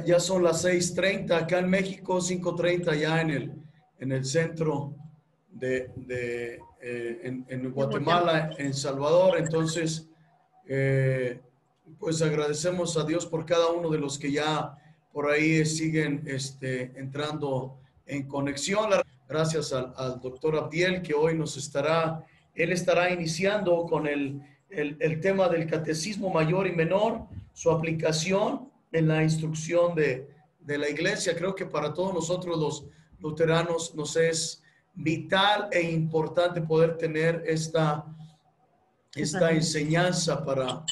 ya son las 6:30 acá en México, 5:30 ya en el centro en Guatemala, en Salvador. Entonces, pues agradecemos a Dios por cada uno de los que ya por ahí siguen entrando en conexión. Gracias al doctor Abdiel, que hoy él estará iniciando con el tema del catecismo mayor y menor, su aplicación en la instrucción de la iglesia. Creo que para todos nosotros los luteranos nos es vital e importante poder tener esta enseñanza para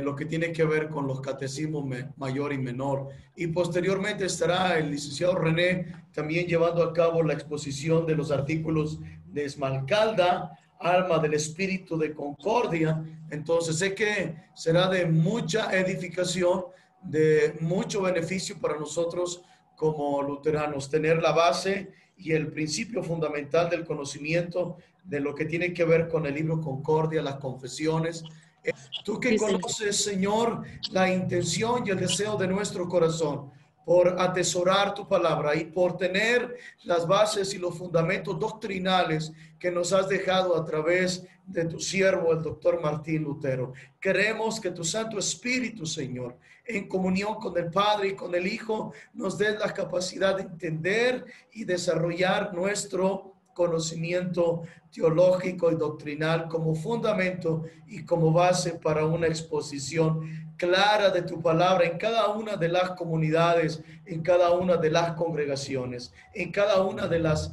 lo que tiene que ver con los catecismos mayor y menor. Y posteriormente estará el licenciado René también llevando a cabo la exposición de los artículos de Esmalcalda, alma del espíritu de concordia. Entonces sé que será de mucha edificación, de mucho beneficio para nosotros como luteranos, tener la base y el principio fundamental del conocimiento de lo que tiene que ver con el libro Concordia, las confesiones. Tú que conoces, Señor, la intención y el deseo de nuestro corazón por atesorar tu palabra y por tener las bases y los fundamentos doctrinales que nos has dejado a través de tu siervo, el doctor Martín Lutero. Queremos que tu Santo Espíritu, Señor, en comunión con el Padre y con el Hijo, nos dé la capacidad de entender y desarrollar nuestro conocimiento teológico y doctrinal como fundamento y como base para una exposición clara de tu palabra en cada una de las comunidades, en cada una de las congregaciones, en cada una de los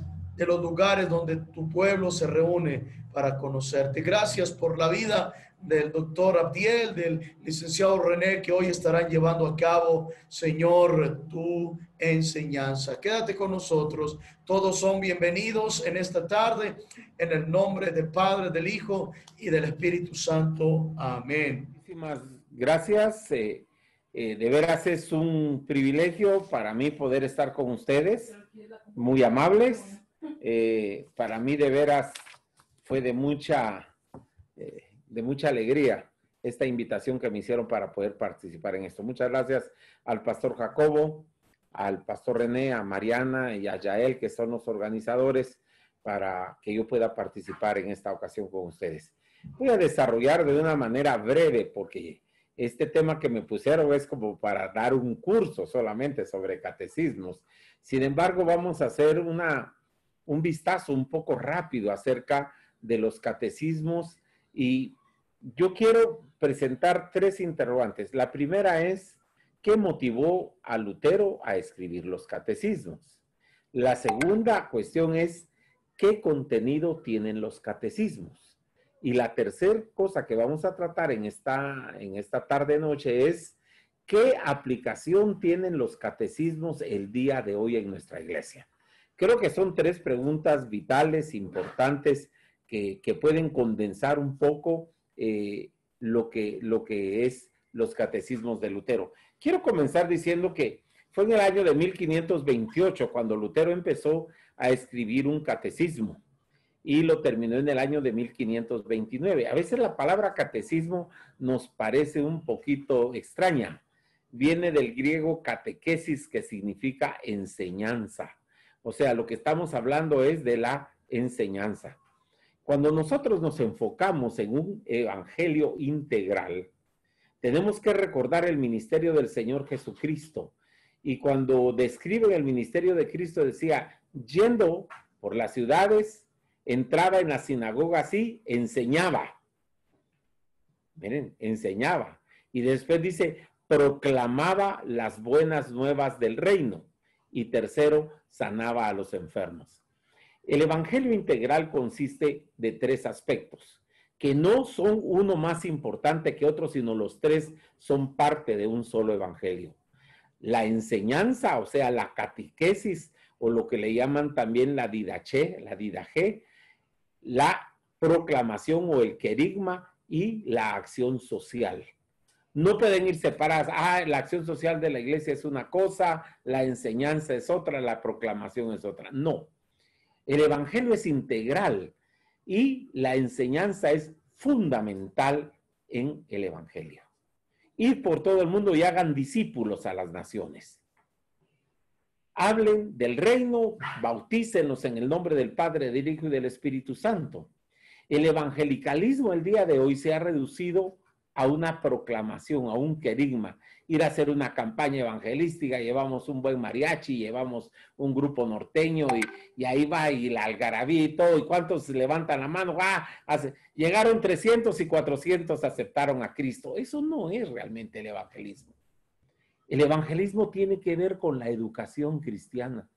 lugares donde tu pueblo se reúne para conocerte. Gracias por la vida del doctor Abdiel, del licenciado René, que hoy estarán llevando a cabo, Señor, tu enseñanza. Quédate con nosotros. Todos son bienvenidos en esta tarde, en el nombre del Padre, del Hijo y del Espíritu Santo. Amén. Muchísimas gracias. De veras es un privilegio para mí poder estar con ustedes, muy amables. Para mí de veras fue de mucha alegría esta invitación que me hicieron para poder participar en esto. Muchas gracias al pastor Jacobo, al pastor René, a Mariana y a Yael, que son los organizadores, para que yo pueda participar en esta ocasión con ustedes. Voy a desarrollar de una manera breve, porque este tema que me pusieron es como para dar un curso solamente sobre catecismos. Sin embargo, vamos a hacer un vistazo un poco rápido acerca de los catecismos, y yo quiero presentar tres interrogantes. La primera es, ¿qué motivó a Lutero a escribir los catecismos? La segunda cuestión es, ¿qué contenido tienen los catecismos? Y la tercera cosa que vamos a tratar en esta tarde-noche es, ¿qué aplicación tienen los catecismos el día de hoy en nuestra iglesia? Creo que son tres preguntas vitales, importantes, que pueden condensar un poco lo que es los catecismos de Lutero. Quiero comenzar diciendo que fue en el año de 1528 cuando Lutero empezó a escribir un catecismo y lo terminó en el año de 1529. A veces la palabra catecismo nos parece un poquito extraña. Viene del griego catequesis, que significa enseñanza. O sea, lo que estamos hablando es de la enseñanza. Cuando nosotros nos enfocamos en un evangelio integral, tenemos que recordar el ministerio del Señor Jesucristo. Y cuando describen el ministerio de Cristo, decía, yendo por las ciudades, entraba en la sinagoga así, enseñaba. Miren, enseñaba. Y después dice, proclamaba las buenas nuevas del reino. Y tercero, sanaba a los enfermos. El evangelio integral consiste de tres aspectos, que no son uno más importante que otro, sino los tres son parte de un solo evangelio. La enseñanza, o sea, la catequesis, o lo que le llaman también la didaché, la didajé, la proclamación o el querigma y la acción social. No pueden ir separadas. La acción social de la iglesia es una cosa, la enseñanza es otra, la proclamación es otra. No. El evangelio es integral y la enseñanza es fundamental en el evangelio. Ir por todo el mundo y hagan discípulos a las naciones. hablen del reino, bautícenlos en el nombre del Padre, del Hijo y del Espíritu Santo. El evangelicalismo el día de hoy se ha reducido a una proclamación, a un querigma. Ir a hacer una campaña evangelística, llevamos un buen mariachi, llevamos un grupo norteño y ahí va y la algarabía y todo, y cuántos levantan la mano, llegaron 300 y 400 aceptaron a Cristo. Eso no es realmente el evangelismo. El evangelismo tiene que ver con la educación cristiana,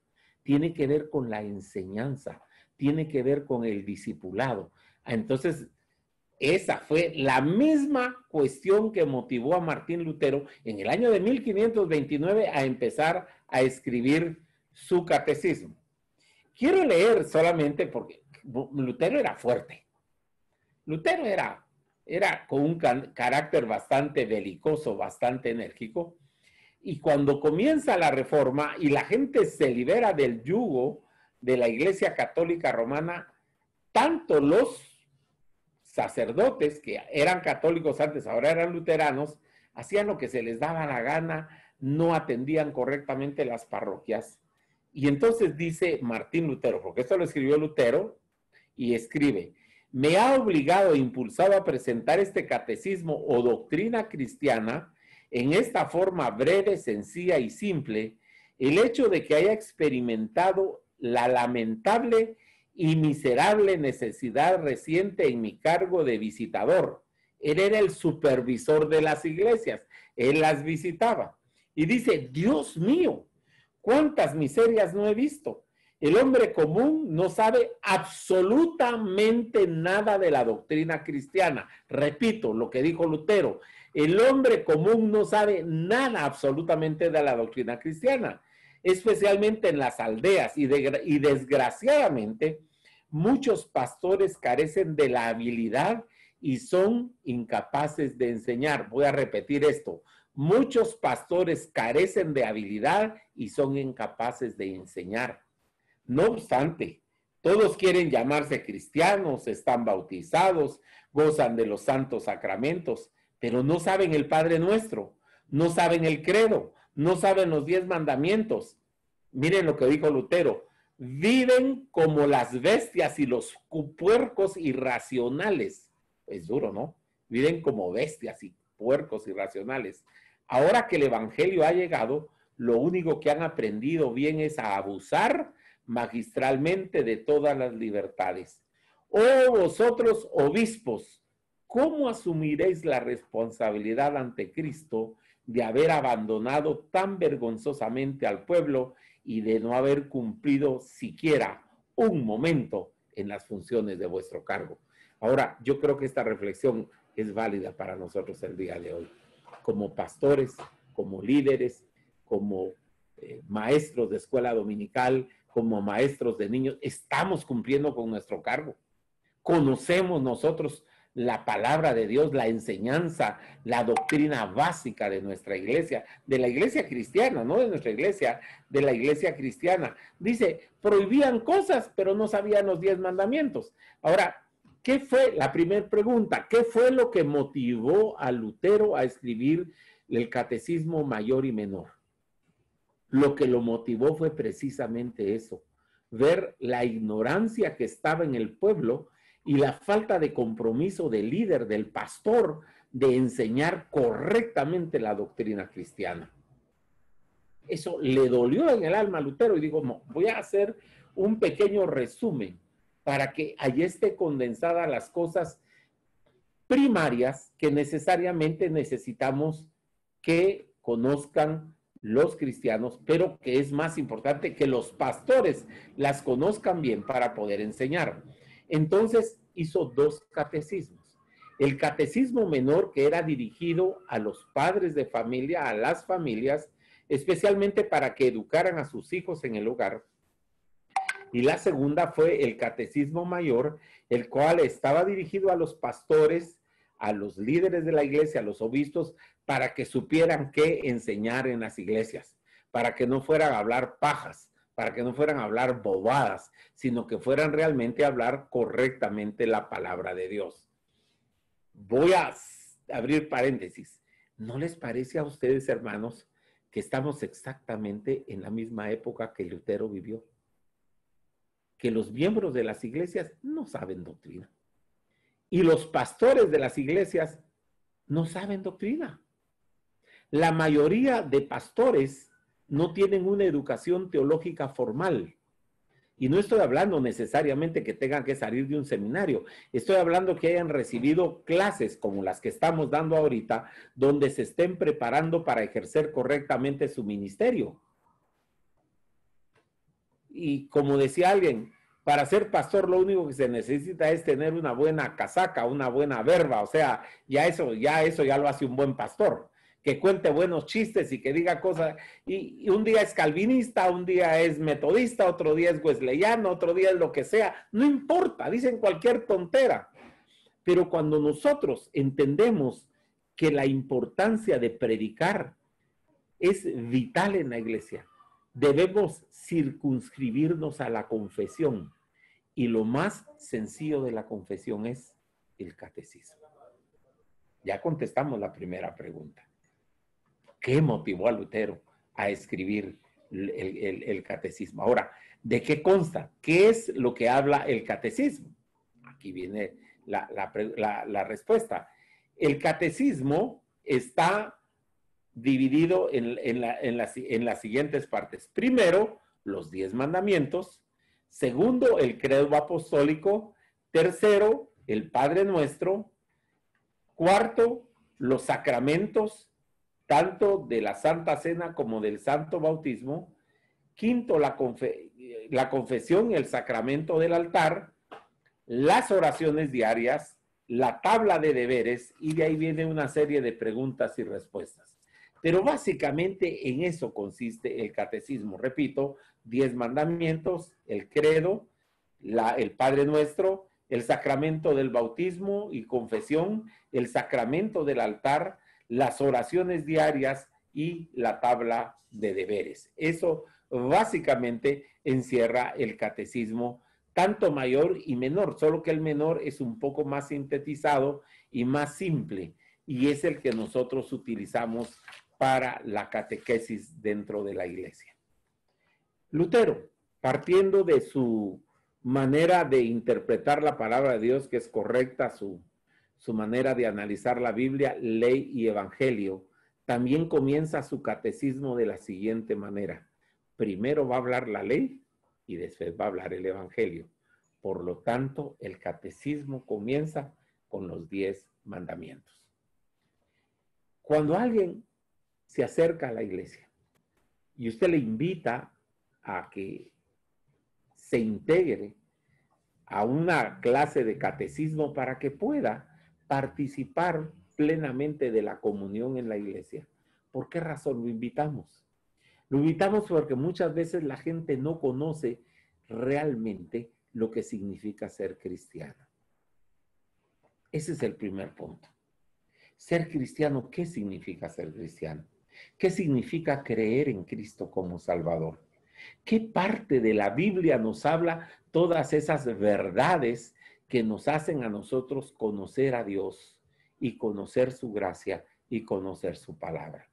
tiene que ver con la enseñanza, tiene que ver con el discipulado. Entonces, esa fue la misma cuestión que motivó a Martín Lutero en el año de 1529 a empezar a escribir su catecismo. Quiero leer solamente porque Lutero era fuerte. Lutero era con un carácter bastante belicoso, bastante enérgico. Y cuando comienza la reforma y la gente se libera del yugo de la Iglesia Católica Romana, tanto los sacerdotes, que eran católicos antes, ahora eran luteranos, hacían lo que se les daba la gana, no atendían correctamente las parroquias. Y entonces dice Martín Lutero, porque esto lo escribió Lutero, y escribe: me ha obligado e impulsado a presentar este catecismo o doctrina cristiana en esta forma breve, sencilla y simple, el hecho de que haya experimentado la lamentable y miserable necesidad reciente en mi cargo de visitador. Él era el supervisor de las iglesias, él las visitaba. Y dice: Dios mío, cuántas miserias no he visto. El hombre común no sabe absolutamente nada de la doctrina cristiana. Repito lo que dijo Lutero: el hombre común no sabe nada absolutamente de la doctrina cristiana, especialmente en las aldeas, y desgraciadamente muchos pastores carecen de la habilidad y son incapaces de enseñar. Voy a repetir esto: muchos pastores carecen de habilidad y son incapaces de enseñar. No obstante, todos quieren llamarse cristianos, están bautizados, gozan de los santos sacramentos, pero no saben el Padre Nuestro, no saben el credo, no saben los 10 mandamientos. Miren lo que dijo Lutero: viven como las bestias y los puercos irracionales. Es duro, ¿no? Viven como bestias y puercos irracionales. Ahora que el evangelio ha llegado, lo único que han aprendido bien es a abusar magistralmente de todas las libertades. Oh, vosotros obispos, ¿cómo asumiréis la responsabilidad ante Cristo de haber abandonado tan vergonzosamente al pueblo y de no haber cumplido siquiera un momento en las funciones de vuestro cargo? Ahora, yo creo que esta reflexión es válida para nosotros el día de hoy. Como pastores, como líderes, como maestros de escuela dominical, como maestros de niños, estamos cumpliendo con nuestro cargo. Conocemos nosotros la palabra de Dios, la enseñanza, la doctrina básica de nuestra iglesia, de la iglesia cristiana, no de nuestra iglesia, de la iglesia cristiana. Dice: prohibían cosas, pero no sabían los 10 mandamientos. Ahora, ¿qué fue la primera pregunta? ¿Qué fue lo que motivó a Lutero a escribir el catecismo mayor y menor? Lo que lo motivó fue precisamente eso: ver la ignorancia que estaba en el pueblo y la falta de compromiso del líder, del pastor, de enseñar correctamente la doctrina cristiana. Eso le dolió en el alma a Lutero y dijo: no, voy a hacer un pequeño resumen para que allí esté condensada las cosas primarias que necesariamente necesitamos que conozcan los cristianos, pero que es más importante que los pastores las conozcan bien para poder enseñar. Entonces hizo 2 catecismos. El catecismo menor, que era dirigido a los padres de familia, a las familias, especialmente para que educaran a sus hijos en el hogar. Y la segunda fue el catecismo mayor, el cual estaba dirigido a los pastores, a los líderes de la iglesia, a los obispos, para que supieran qué enseñar en las iglesias, para que no fueran a hablar pajas, para que no fueran a hablar bobadas, sino que fueran realmente a hablar correctamente la palabra de Dios. Voy a abrir paréntesis. ¿No les parece a ustedes, hermanos, que estamos exactamente en la misma época que Lutero vivió. Que los miembros de las iglesias no saben doctrina. Y los pastores de las iglesias no saben doctrina. La mayoría de pastores no tienen una educación teológica formal. Y no estoy hablando necesariamente que tengan que salir de un seminario. Estoy hablando que hayan recibido clases como las que estamos dando ahorita, donde se estén preparando para ejercer correctamente su ministerio. Y como decía alguien, para ser pastor lo único que se necesita es tener una buena casaca, una buena verba. O sea, ya eso ya lo hace un buen pastor. Que cuente buenos chistes y que diga cosas, y un día es calvinista, un día es metodista, otro día es wesleyano, otro día es lo que sea, no importa, dicen cualquier tontera. Pero cuando nosotros entendemos que la importancia de predicar es vital en la iglesia, debemos circunscribirnos a la confesión, y lo más sencillo de la confesión es el catecismo. Ya contestamos la primera pregunta. ¿Qué motivó a Lutero a escribir el catecismo? Ahora, ¿de qué consta? ¿Qué es lo que habla el catecismo? Aquí viene la respuesta. El catecismo está dividido en las siguientes partes. Primero, los 10 mandamientos. Segundo, el credo apostólico. Tercero, el Padre Nuestro. Cuarto, los sacramentos, tanto de la Santa Cena como del Santo Bautismo. Quinto, la confesión y el sacramento del altar, las oraciones diarias, la tabla de deberes, y de ahí viene una serie de preguntas y respuestas. Pero básicamente en eso consiste el catecismo. Repito, 10 mandamientos, el credo, el Padre Nuestro, el sacramento del bautismo y confesión, el sacramento del altar, las oraciones diarias y la tabla de deberes. Eso básicamente encierra el catecismo, tanto mayor y menor, solo que el menor es un poco más sintetizado y más simple, y es el que nosotros utilizamos para la catequesis dentro de la iglesia. Lutero, partiendo de su manera de interpretar la palabra de Dios, que es correcta, su manera de analizar la Biblia, ley y evangelio, también comienza su catecismo de la siguiente manera. Primero va a hablar la ley y después va a hablar el evangelio. Por lo tanto, el catecismo comienza con los 10 mandamientos. Cuando alguien se acerca a la iglesia y usted le invita a que se integre a una clase de catecismo para que pueda participar plenamente de la comunión en la iglesia, ¿por qué razón lo invitamos? Lo invitamos porque muchas veces la gente no conoce realmente lo que significa ser cristiano. Ese es el primer punto. Ser cristiano, ¿qué significa ser cristiano? ¿Qué significa creer en Cristo como Salvador? ¿Qué parte de la Biblia nos habla todas esas verdades que nos hacen a nosotros conocer a Dios y conocer su gracia y conocer su palabra?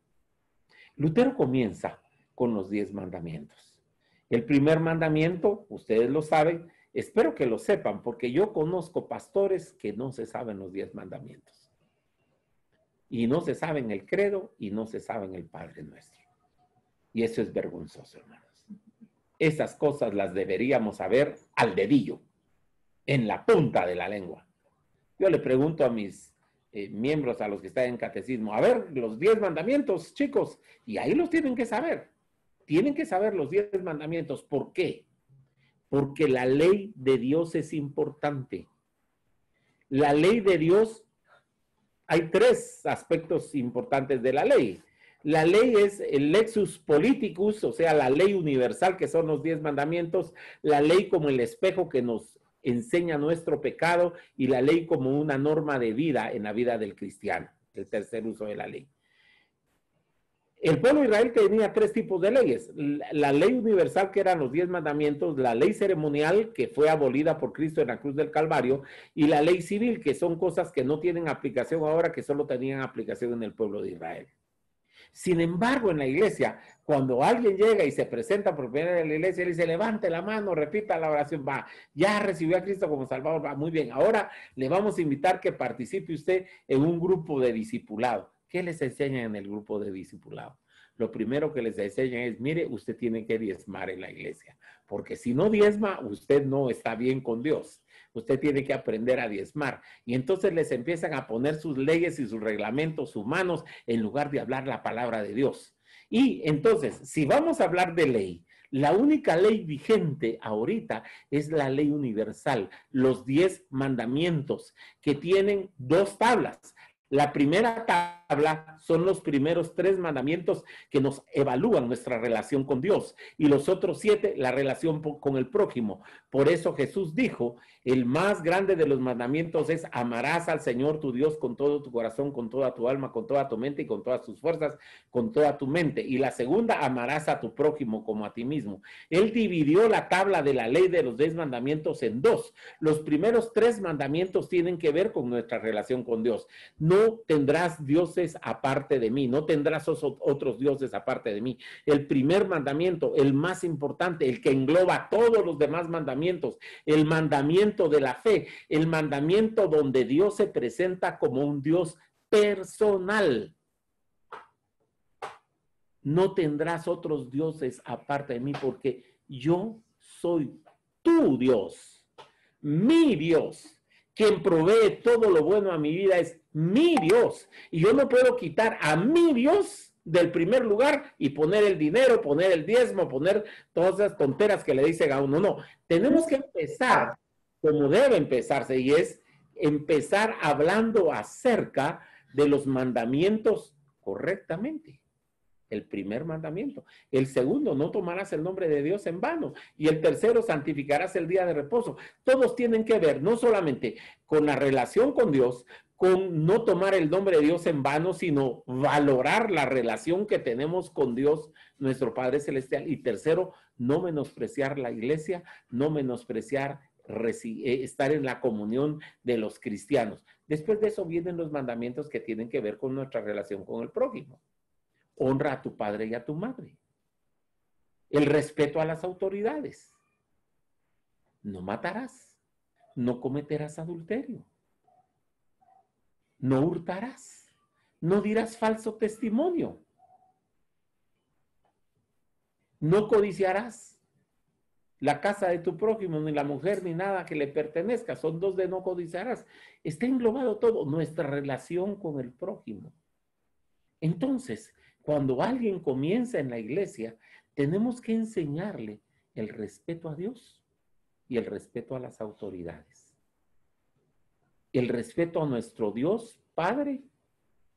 Lutero comienza con los 10 mandamientos. El primer mandamiento, ustedes lo saben, espero que lo sepan, porque yo conozco pastores que no se saben los 10 mandamientos. Y no se saben el credo y no se saben el Padre Nuestro. Y eso es vergonzoso, hermanos. Esas cosas las deberíamos saber al dedillo, en la punta de la lengua. Yo le pregunto a mis miembros, a los que están en catecismo, a ver, los 10 mandamientos, chicos, y ahí los tienen que saber. Tienen que saber los 10 mandamientos. ¿Por qué? Porque la ley de Dios es importante. La ley de Dios, hay 3 aspectos importantes de la ley. La ley es el lexus politicus, o sea, la ley universal, que son los 10 mandamientos, la ley como el espejo que nos enseña nuestro pecado, y la ley como una norma de vida en la vida del cristiano, el tercer uso de la ley. El pueblo de Israel tenía 3 tipos de leyes. La ley universal, que eran los 10 mandamientos, la ley ceremonial, que fue abolida por Cristo en la cruz del Calvario, y la ley civil, que son cosas que no tienen aplicación ahora, que solo tenían aplicación en el pueblo de Israel. Sin embargo, en la iglesia, cuando alguien llega y se presenta por primera vez en la iglesia, él dice, levante la mano, repita la oración, va, ya recibió a Cristo como Salvador, va, muy bien. Ahora le vamos a invitar que participe usted en un grupo de discipulado. ¿Qué les enseñan en el grupo de discipulado? Lo primero que les enseñan es, mire, usted tiene que diezmar en la iglesia, porque si no diezma, usted no está bien con Dios. Usted tiene que aprender a diezmar. Y entonces les empiezan a poner sus leyes y sus reglamentos humanos en lugar de hablar la palabra de Dios. Y entonces, si vamos a hablar de ley, la única ley vigente ahorita es la ley universal, los 10 mandamientos que tienen 2 tablas. La primera tabla son los primeros 3 mandamientos que nos evalúan nuestra relación con Dios y los otros 7, la relación con el prójimo. Por eso Jesús dijo, el más grande de los mandamientos es amarás al Señor tu Dios con todo tu corazón, con toda tu alma, con toda tu mente y con todas tus fuerzas, con toda tu mente. Y la segunda, amarás a tu prójimo como a ti mismo. Él dividió la tabla de la ley de los 10 mandamientos en 2. Los primeros 3 mandamientos tienen que ver con nuestra relación con Dios. No tendrás dioses aparte de mí, no tendrás otros dioses aparte de mí. El primer mandamiento, el más importante, el que engloba todos los demás mandamientos, el mandamiento de la fe, el mandamiento donde Dios se presenta como un Dios personal. No tendrás otros dioses aparte de mí, porque yo soy tu Dios, mi Dios. Quien provee todo lo bueno a mi vida es mi Dios. Y yo no puedo quitar a mi Dios del primer lugar y poner el dinero, poner el diezmo, poner todas esas tonteras que le dicen a uno. No, tenemos que empezar como debe empezarse, y es empezar hablando acerca de los mandamientos correctamente. El primer mandamiento. El segundo, no tomarás el nombre de Dios en vano. Y el tercero, santificarás el día de reposo. Todos tienen que ver no solamente con la relación con Dios, con no tomar el nombre de Dios en vano, sino valorar la relación que tenemos con Dios, nuestro Padre Celestial. Y tercero, no menospreciar la iglesia, no menospreciar estar en la comunión de los cristianos. Después de eso vienen los mandamientos que tienen que ver con nuestra relación con el prójimo. Honra a tu padre y a tu madre. El respeto a las autoridades. No matarás. No cometerás adulterio. No hurtarás. No dirás falso testimonio. No codiciarás la casa de tu prójimo, ni la mujer, ni nada que le pertenezca. Son 2 de no codiciarás. Está englobado todo, nuestra relación con el prójimo. Entonces, cuando alguien comienza en la iglesia, tenemos que enseñarle el respeto a Dios y el respeto a las autoridades. El respeto a nuestro Dios Padre,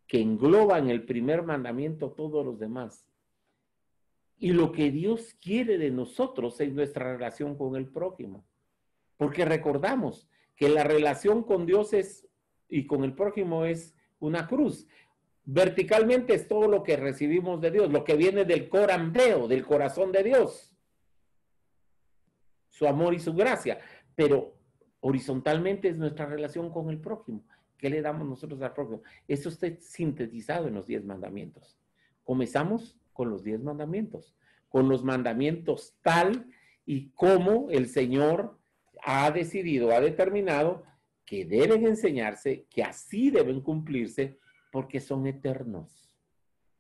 que engloba en el primer mandamiento todos los demás. Y lo que Dios quiere de nosotros es nuestra relación con el prójimo. Porque recordamos que la relación con Dios y con el prójimo es una cruz. Verticalmente es todo lo que recibimos de Dios, lo que viene del corambeo, del corazón de Dios, su amor y su gracia, pero horizontalmente es nuestra relación con el prójimo. ¿Qué le damos nosotros al prójimo? Eso está sintetizado en los 10 mandamientos. Comenzamos con los 10 mandamientos, con los mandamientos tal y como el Señor ha decidido, ha determinado que deben enseñarse, que así deben cumplirse, porque son eternos.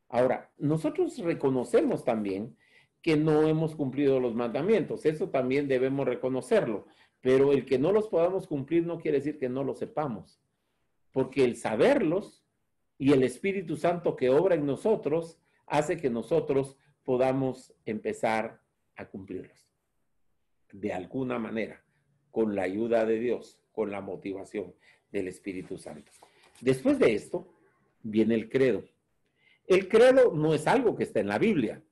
Ahora, nosotros reconocemos también que no hemos cumplido los mandamientos. Eso también debemos reconocerlo. Pero el que no los podamos cumplir no quiere decir que no los sepamos. Porque el saberlos y el Espíritu Santo que obra en nosotros hace que nosotros podamos empezar a cumplirlos. De alguna manera, con la ayuda de Dios, con la motivación del Espíritu Santo. Después de esto, viene el credo. El credo no es algo que está en la Biblia,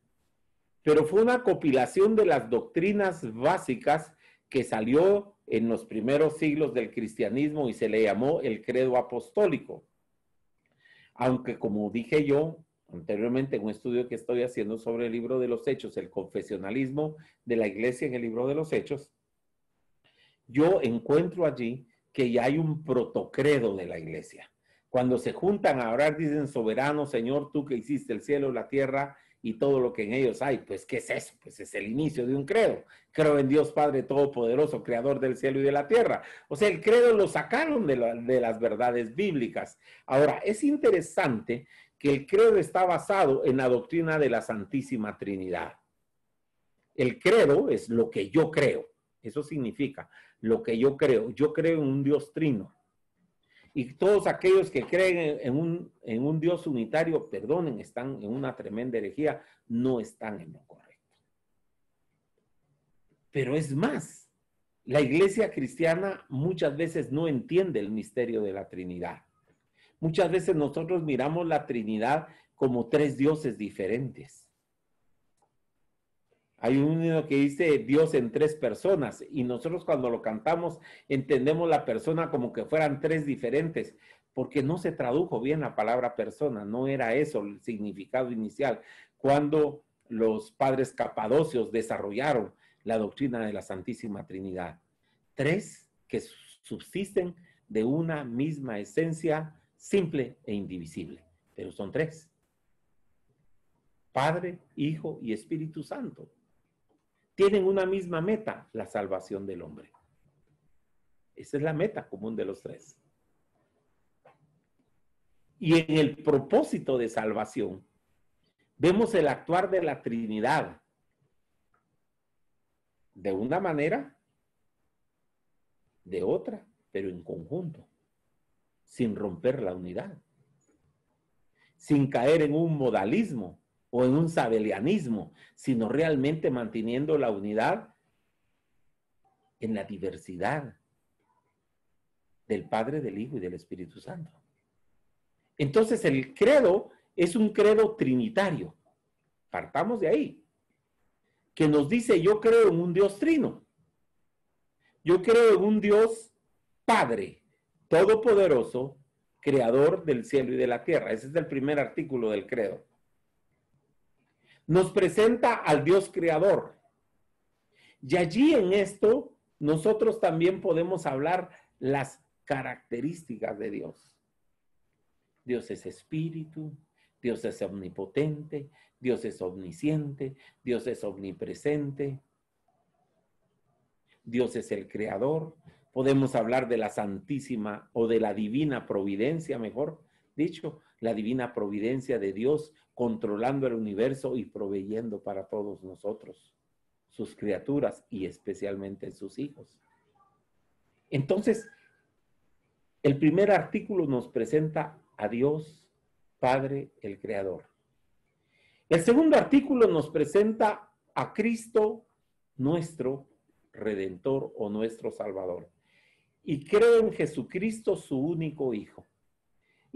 pero fue una compilación de las doctrinas básicas que salió en los primeros siglos del cristianismo y se le llamó el credo apostólico. Aunque, como dije yo anteriormente en un estudio que estoy haciendo sobre el libro de los Hechos, el confesionalismo de la iglesia en el libro de los Hechos, yo encuentro allí que ya hay un protocredo de la iglesia. Cuando se juntan a orar, dicen, soberano Señor, tú que hiciste el cielo, la tierra y todo lo que en ellos hay. Pues, ¿qué es eso? Pues es el inicio de un credo. Creo en Dios Padre Todopoderoso, creador del cielo y de la tierra. O sea, el credo lo sacaron de las verdades bíblicas. Ahora, es interesante que el credo está basado en la doctrina de la Santísima Trinidad. El credo es lo que yo creo. Eso significa lo que yo creo. Yo creo en un Dios trino. Y todos aquellos que creen en un Dios unitario, perdonen, están en una tremenda herejía, no están en lo correcto. Pero es más, la iglesia cristiana muchas veces no entiende el misterio de la Trinidad. Muchas veces nosotros miramos la Trinidad como tres dioses diferentes. Hay un himno que dice Dios en tres personas y nosotros cuando lo cantamos entendemos la persona como que fueran tres diferentes, porque no se tradujo bien la palabra persona, no era eso el significado inicial. Cuando los padres capadocios desarrollaron la doctrina de la Santísima Trinidad, tres que subsisten de una misma esencia simple e indivisible, pero son tres: Padre, Hijo y Espíritu Santo. Tienen una misma meta, la salvación del hombre. Esa es la meta común de los tres. Y en el propósito de salvación, vemos el actuar de la Trinidad de una manera, de otra, pero en conjunto, sin romper la unidad, sin caer en un modalismo o en un sabelianismo, sino realmente manteniendo la unidad en la diversidad del Padre, del Hijo y del Espíritu Santo. Entonces el credo es un credo trinitario. Partamos de ahí. Que nos dice, yo creo en un Dios trino. Yo creo en un Dios Padre, todopoderoso, creador del cielo y de la tierra. Ese es el primer artículo del credo. Nos presenta al Dios creador. Y allí en esto, nosotros también podemos hablar las características de Dios. Dios es espíritu, Dios es omnipotente, Dios es omnisciente, Dios es omnipresente, Dios es el creador. Podemos hablar de la santísima o de la divina providencia, mejor dicho, la divina providencia de Dios controlando el universo y proveyendo para todos nosotros, sus criaturas y especialmente sus hijos. Entonces, el primer artículo nos presenta a Dios Padre, el Creador. El segundo artículo nos presenta a Cristo, nuestro Redentor o nuestro Salvador. Y creo en Jesucristo, su único Hijo.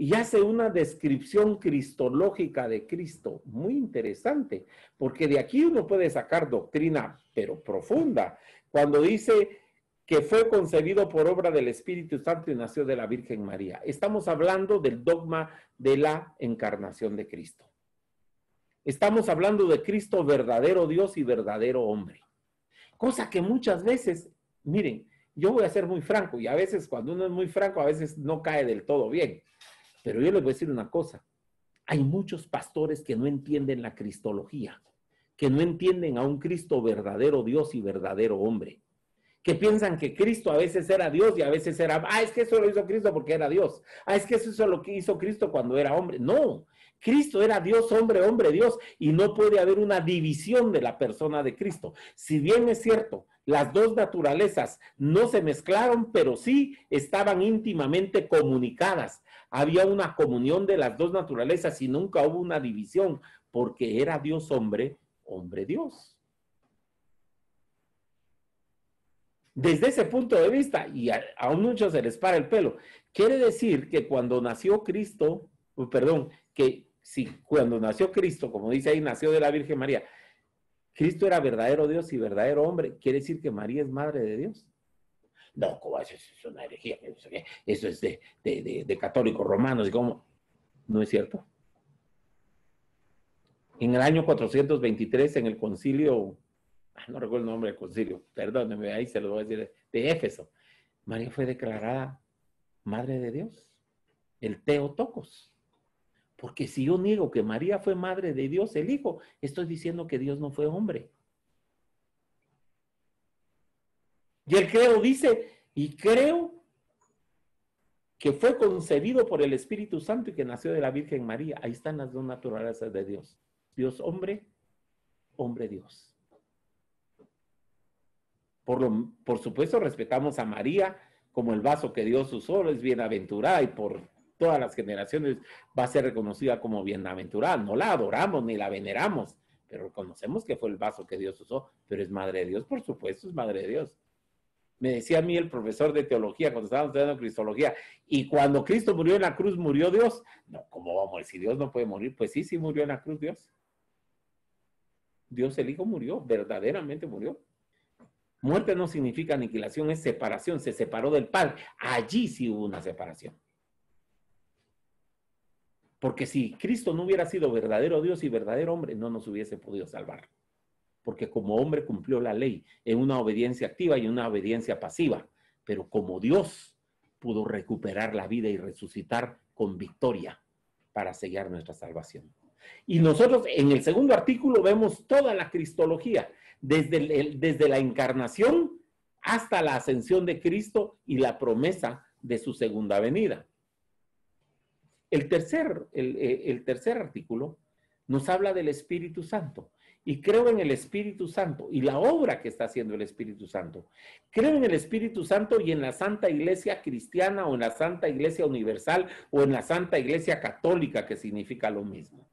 Y hace una descripción cristológica de Cristo muy interesante, porque de aquí uno puede sacar doctrina, pero profunda, cuando dice que fue concebido por obra del Espíritu Santo y nació de la Virgen María. Estamos hablando del dogma de la encarnación de Cristo. Estamos hablando de Cristo verdadero Dios y verdadero hombre. Cosa que muchas veces, miren, yo voy a ser muy franco, y a veces cuando uno es muy franco, a veces no cae del todo bien. Pero yo les voy a decir una cosa, hay muchos pastores que no entienden la cristología, que no entienden a un Cristo verdadero Dios y verdadero hombre, que piensan que Cristo a veces era Dios y a veces era, es que eso lo hizo Cristo porque era Dios, es que eso es lo que hizo Cristo cuando era hombre. No, Cristo era Dios, hombre, hombre, Dios, y no puede haber una división de la persona de Cristo. Si bien es cierto, las dos naturalezas no se mezclaron, pero sí estaban íntimamente comunicadas. Había una comunión de las dos naturalezas y nunca hubo una división, porque era Dios hombre, hombre Dios. Desde ese punto de vista, y a muchos se les para el pelo, quiere decir que cuando nació Cristo, cuando nació Cristo, como dice ahí, nació de la Virgen María, Cristo era verdadero Dios y verdadero hombre, ¿quiere decir que María es madre de Dios? No, ¿cómo es? Es una herejía, eso es de católicos romanos, y cómo, ¿no es cierto? En el año 423, en el concilio, no recuerdo el nombre del concilio, perdónenme, ahí se lo voy a decir, de Éfeso, María fue declarada madre de Dios. el Theotokos. Porque si yo niego que María fue madre de Dios, el Hijo, estoy diciendo que Dios no fue hombre. Y el creo dice, y creo que fue concebido por el Espíritu Santo y que nació de la Virgen María. Ahí están las dos naturalezas de Dios. Dios hombre, hombre Dios. Por supuesto respetamos a María como el vaso que Dios usó, es bienaventurada y por todas las generaciones va a ser reconocida como bienaventurada. No la adoramos ni la veneramos, pero reconocemos que fue el vaso que Dios usó, pero es madre de Dios, por supuesto, es madre de Dios. Me decía a mí el profesor de teología cuando estábamos estudiando cristología, y cuando Cristo murió en la cruz, ¿murió Dios? No, ¿cómo vamos a decir? Dios no puede morir. Pues sí, sí murió en la cruz Dios. Dios el Hijo murió, verdaderamente murió. Muerte no significa aniquilación, es separación, se separó del Padre. Allí sí hubo una separación. Porque si Cristo no hubiera sido verdadero Dios y verdadero hombre, no nos hubiese podido salvar. Porque como hombre cumplió la ley en una obediencia activa y una obediencia pasiva. Pero como Dios pudo recuperar la vida y resucitar con victoria para sellar nuestra salvación. Y nosotros en el segundo artículo vemos toda la cristología, desde la encarnación hasta la ascensión de Cristo y la promesa de su segunda venida. El tercer artículo nos habla del Espíritu Santo. Y creo en el Espíritu Santo y la obra que está haciendo el Espíritu Santo. Creo en el Espíritu Santo y en la Santa Iglesia Cristiana o en la Santa Iglesia Universal o en la Santa Iglesia Católica, que significa lo mismo.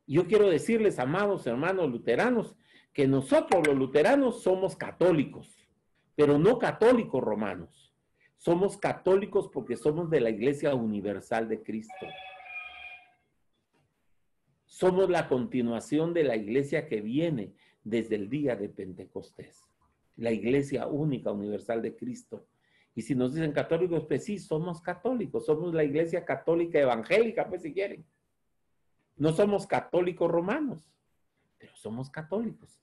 Yo quiero decirles, amados hermanos luteranos, que nosotros los luteranos somos católicos, pero no católicos romanos. Somos católicos porque somos de la Iglesia Universal de Cristo. Somos la continuación de la iglesia que viene desde el día de Pentecostés. La iglesia única, universal de Cristo. Y si nos dicen católicos, pues sí, somos católicos. Somos la iglesia católica evangélica, pues si quieren. No somos católicos romanos, pero somos católicos.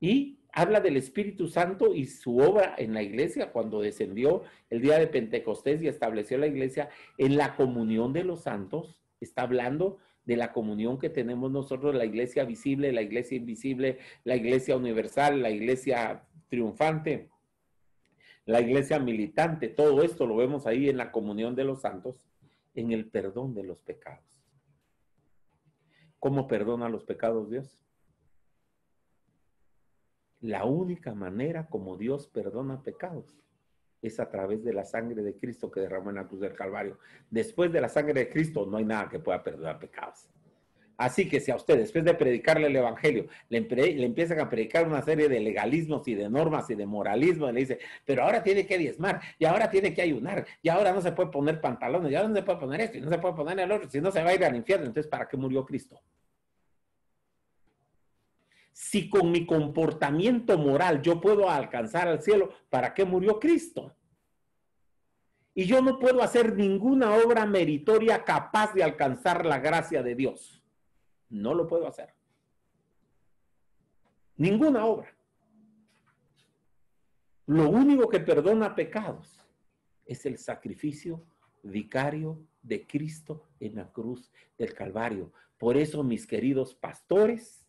Y habla del Espíritu Santo y su obra en la iglesia cuando descendió el día de Pentecostés y estableció la iglesia en la comunión de los santos. Está hablando de la comunión que tenemos nosotros, la iglesia visible, la iglesia invisible, la iglesia universal, la iglesia triunfante, la iglesia militante. Todo esto lo vemos ahí en la comunión de los santos, en el perdón de los pecados. ¿Cómo perdona los pecados Dios? La única manera como Dios perdona pecados es a través de la sangre de Cristo que derramó en la cruz del Calvario. Después de la sangre de Cristo no hay nada que pueda perdonar pecados. Así que si a usted, después de predicarle el evangelio, le empiezan a predicar una serie de legalismos y de normas y de moralismo, y le dice, pero ahora tiene que diezmar, y ahora tiene que ayunar, y ahora no se puede poner pantalones, y ahora no se puede poner esto, y no se puede poner el otro, si no se va a ir al infierno. Entonces, ¿para qué murió Cristo? Si con mi comportamiento moral yo puedo alcanzar al cielo, ¿para qué murió Cristo? Y yo no puedo hacer ninguna obra meritoria capaz de alcanzar la gracia de Dios. No lo puedo hacer. Ninguna obra. Lo único que perdona pecados es el sacrificio vicario de Cristo en la cruz del Calvario. Por eso, mis queridos pastores,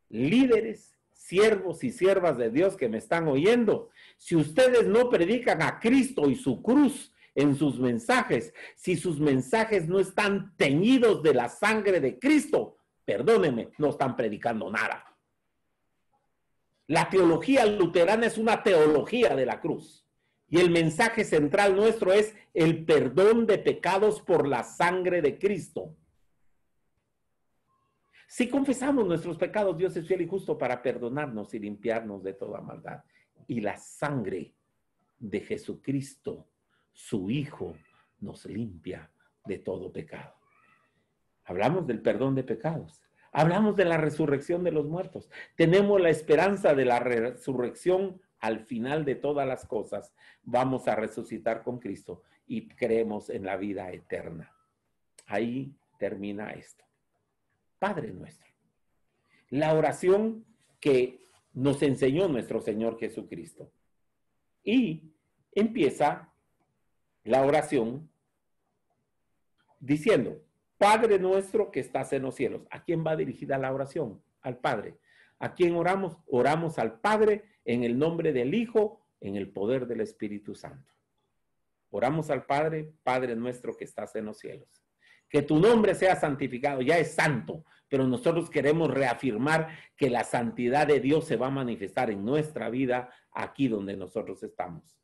líderes, siervos y siervas de Dios que me están oyendo, si ustedes no predican a Cristo y su cruz en sus mensajes, si sus mensajes no están teñidos de la sangre de Cristo, perdónenme, no están predicando nada. La teología luterana es una teología de la cruz. Y el mensaje central nuestro es el perdón de pecados por la sangre de Cristo. Si confesamos nuestros pecados, Dios es fiel y justo para perdonarnos y limpiarnos de toda maldad. Y la sangre de Jesucristo, su Hijo, nos limpia de todo pecado. Hablamos del perdón de pecados. Hablamos de la resurrección de los muertos. Tenemos la esperanza de la resurrección al final de todas las cosas. Vamos a resucitar con Cristo y creemos en la vida eterna. Ahí termina esto. Padre nuestro. La oración que nos enseñó nuestro Señor Jesucristo. Y empieza la oración diciendo, Padre nuestro que estás en los cielos. ¿A quién va dirigida la oración? Al Padre. ¿A quién oramos? Oramos al Padre en el nombre del Hijo, en el poder del Espíritu Santo. Oramos al Padre, Padre nuestro que estás en los cielos. Que tu nombre sea santificado, ya es santo, pero nosotros queremos reafirmar que la santidad de Dios se va a manifestar en nuestra vida aquí donde nosotros estamos.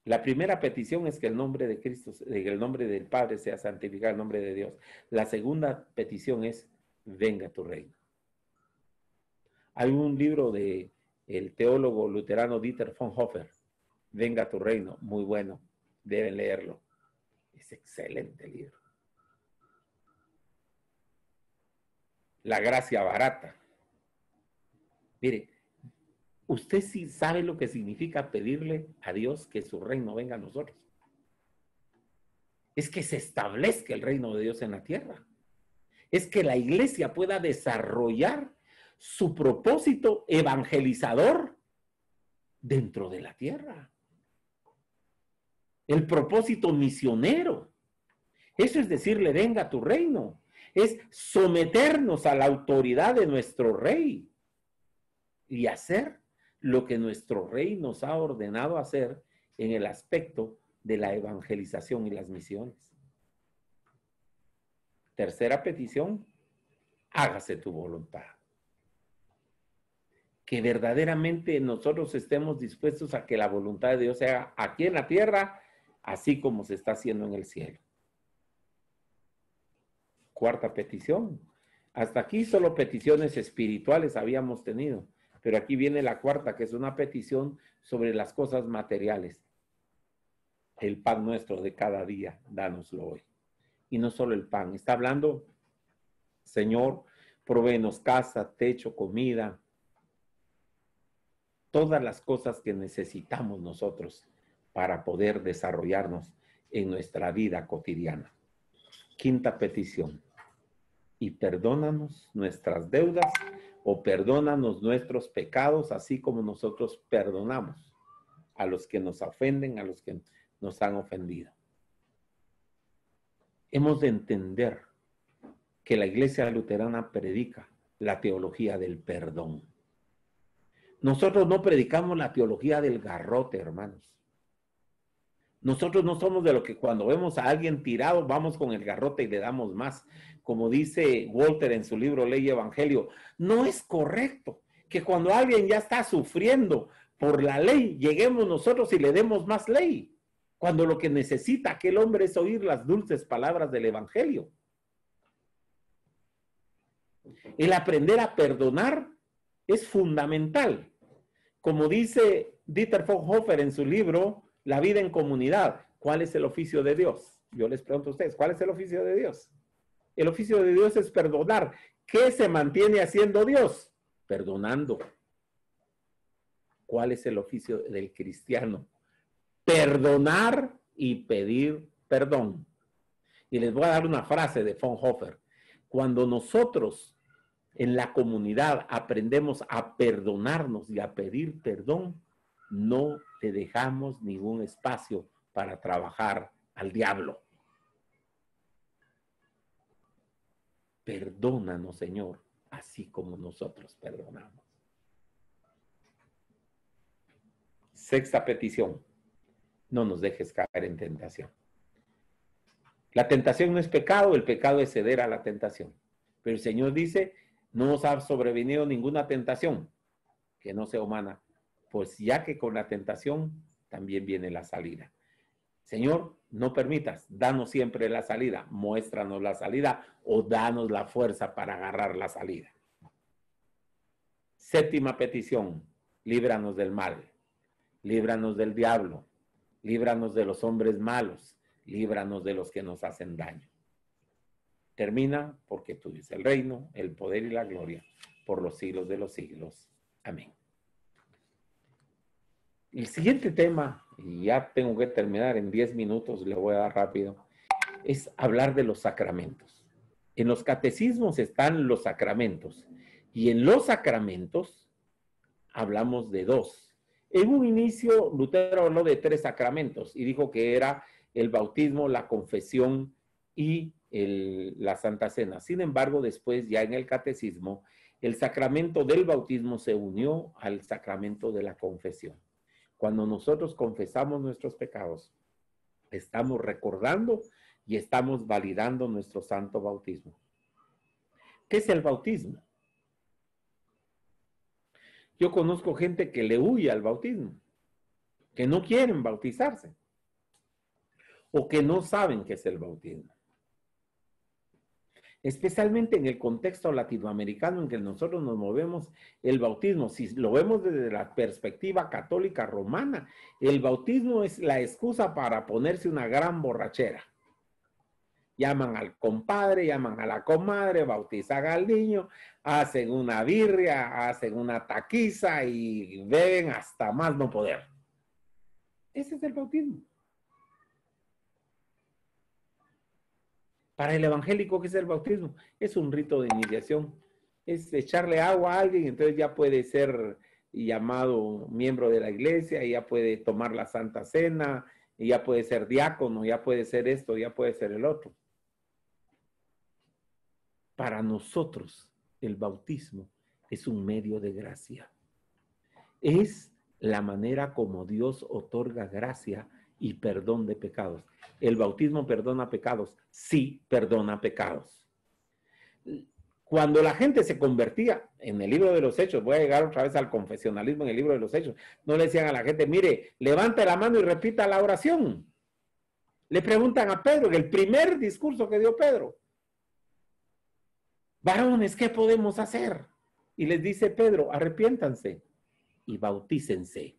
La primera petición es que el nombre de Cristo, el nombre del Padre sea santificado, el nombre de Dios. La segunda petición es, venga tu reino. Hay un libro de el teólogo luterano Dieter von Hofer, Venga tu reino, muy bueno, deben leerlo. Es excelente libro. La gracia barata. Mire, usted sí sabe lo que significa pedirle a Dios que su reino venga a nosotros. Es que se establezca el reino de Dios en la tierra. Es que la iglesia pueda desarrollar su propósito evangelizador dentro de la tierra. El propósito misionero. Eso es decirle, venga tu reino. Es someternos a la autoridad de nuestro rey y hacer lo que nuestro rey nos ha ordenado hacer en el aspecto de la evangelización y las misiones. Tercera petición, hágase tu voluntad. Que verdaderamente nosotros estemos dispuestos a que la voluntad de Dios se haga aquí en la tierra, así como se está haciendo en el cielo. Cuarta petición. Hasta aquí solo peticiones espirituales habíamos tenido. Pero aquí viene la cuarta, que es una petición sobre las cosas materiales. El pan nuestro de cada día, dánoslo hoy. Y no solo el pan, está hablando, Señor, provéenos casa, techo, comida, todas las cosas que necesitamos nosotros para poder desarrollarnos en nuestra vida cotidiana. Quinta petición, y perdónanos nuestras deudas o perdónanos nuestros pecados, así como nosotros perdonamos a los que nos ofenden, a los que nos han ofendido. Hemos de entender que la Iglesia Luterana predica la teología del perdón. Nosotros no predicamos la teología del garrote, hermanos. Nosotros no somos de lo que cuando vemos a alguien tirado, vamos con el garrote y le damos más. Como dice Walter en su libro Ley y Evangelio, no es correcto que cuando alguien ya está sufriendo por la ley, lleguemos nosotros y le demos más ley, cuando lo que necesita aquel hombre es oír las dulces palabras del Evangelio. El aprender a perdonar es fundamental. Como dice Dieter von Hofer en su libro La vida en comunidad, ¿cuál es el oficio de Dios? Yo les pregunto a ustedes, ¿cuál es el oficio de Dios? El oficio de Dios es perdonar. ¿Qué se mantiene haciendo Dios? Perdonando. ¿Cuál es el oficio del cristiano? Perdonar y pedir perdón. Y les voy a dar una frase de von Hofer. Cuando nosotros en la comunidad aprendemos a perdonarnos y a pedir perdón, no te dejamos ningún espacio para trabajar al diablo. Perdónanos, Señor, así como nosotros perdonamos. Sexta petición, no nos dejes caer en tentación. La tentación no es pecado, el pecado es ceder a la tentación. Pero el Señor dice, no nos ha sobrevenido ninguna tentación que no sea humana, pues ya que con la tentación también viene la salida. Señor, no permitas, danos siempre la salida, muéstranos la salida o danos la fuerza para agarrar la salida. Séptima petición, líbranos del mal, líbranos del diablo, líbranos de los hombres malos, líbranos de los que nos hacen daño. Termina porque tuyo es el reino, el poder y la gloria por los siglos de los siglos. Amén. El siguiente tema, y ya tengo que terminar en 10 minutos, le voy a dar rápido, es hablar de los sacramentos. En los catecismos están los sacramentos, y en los sacramentos hablamos de dos. En un inicio, Lutero habló de 3 sacramentos y dijo que era el bautismo, la confesión y la Santa Cena. Sin embargo, después, ya en el catecismo, el sacramento del bautismo se unió al sacramento de la confesión. Cuando nosotros confesamos nuestros pecados, estamos recordando y estamos validando nuestro santo bautismo. ¿Qué es el bautismo? Yo conozco gente que le huye al bautismo, que no quieren bautizarse o que no saben qué es el bautismo. Especialmente en el contexto latinoamericano en que nosotros nos movemos, el bautismo, si lo vemos desde la perspectiva católica romana, el bautismo es la excusa para ponerse una gran borrachera. Llaman al compadre, llaman a la comadre, bautizan al niño, hacen una birria, hacen una taquiza y beben hasta más no poder. Ese es el bautismo. Para el evangélico, ¿qué es el bautismo? Es un rito de iniciación. Es echarle agua a alguien, entonces ya puede ser llamado miembro de la iglesia, ya puede tomar la Santa Cena, ya puede ser diácono, ya puede ser esto, ya puede ser el otro. Para nosotros, el bautismo es un medio de gracia. Es la manera como Dios otorga gracia y perdón de pecados. ¿El bautismo perdona pecados? Sí, perdona pecados. Cuando la gente se convertía en el libro de los Hechos, voy a llegar otra vez al confesionalismo en el libro de los Hechos, no le decían a la gente, mire, levante la mano y repita la oración. Le preguntan a Pedro, en el primer discurso que dio Pedro, varones, ¿qué podemos hacer? Y les dice Pedro, arrepiéntanse y bautícense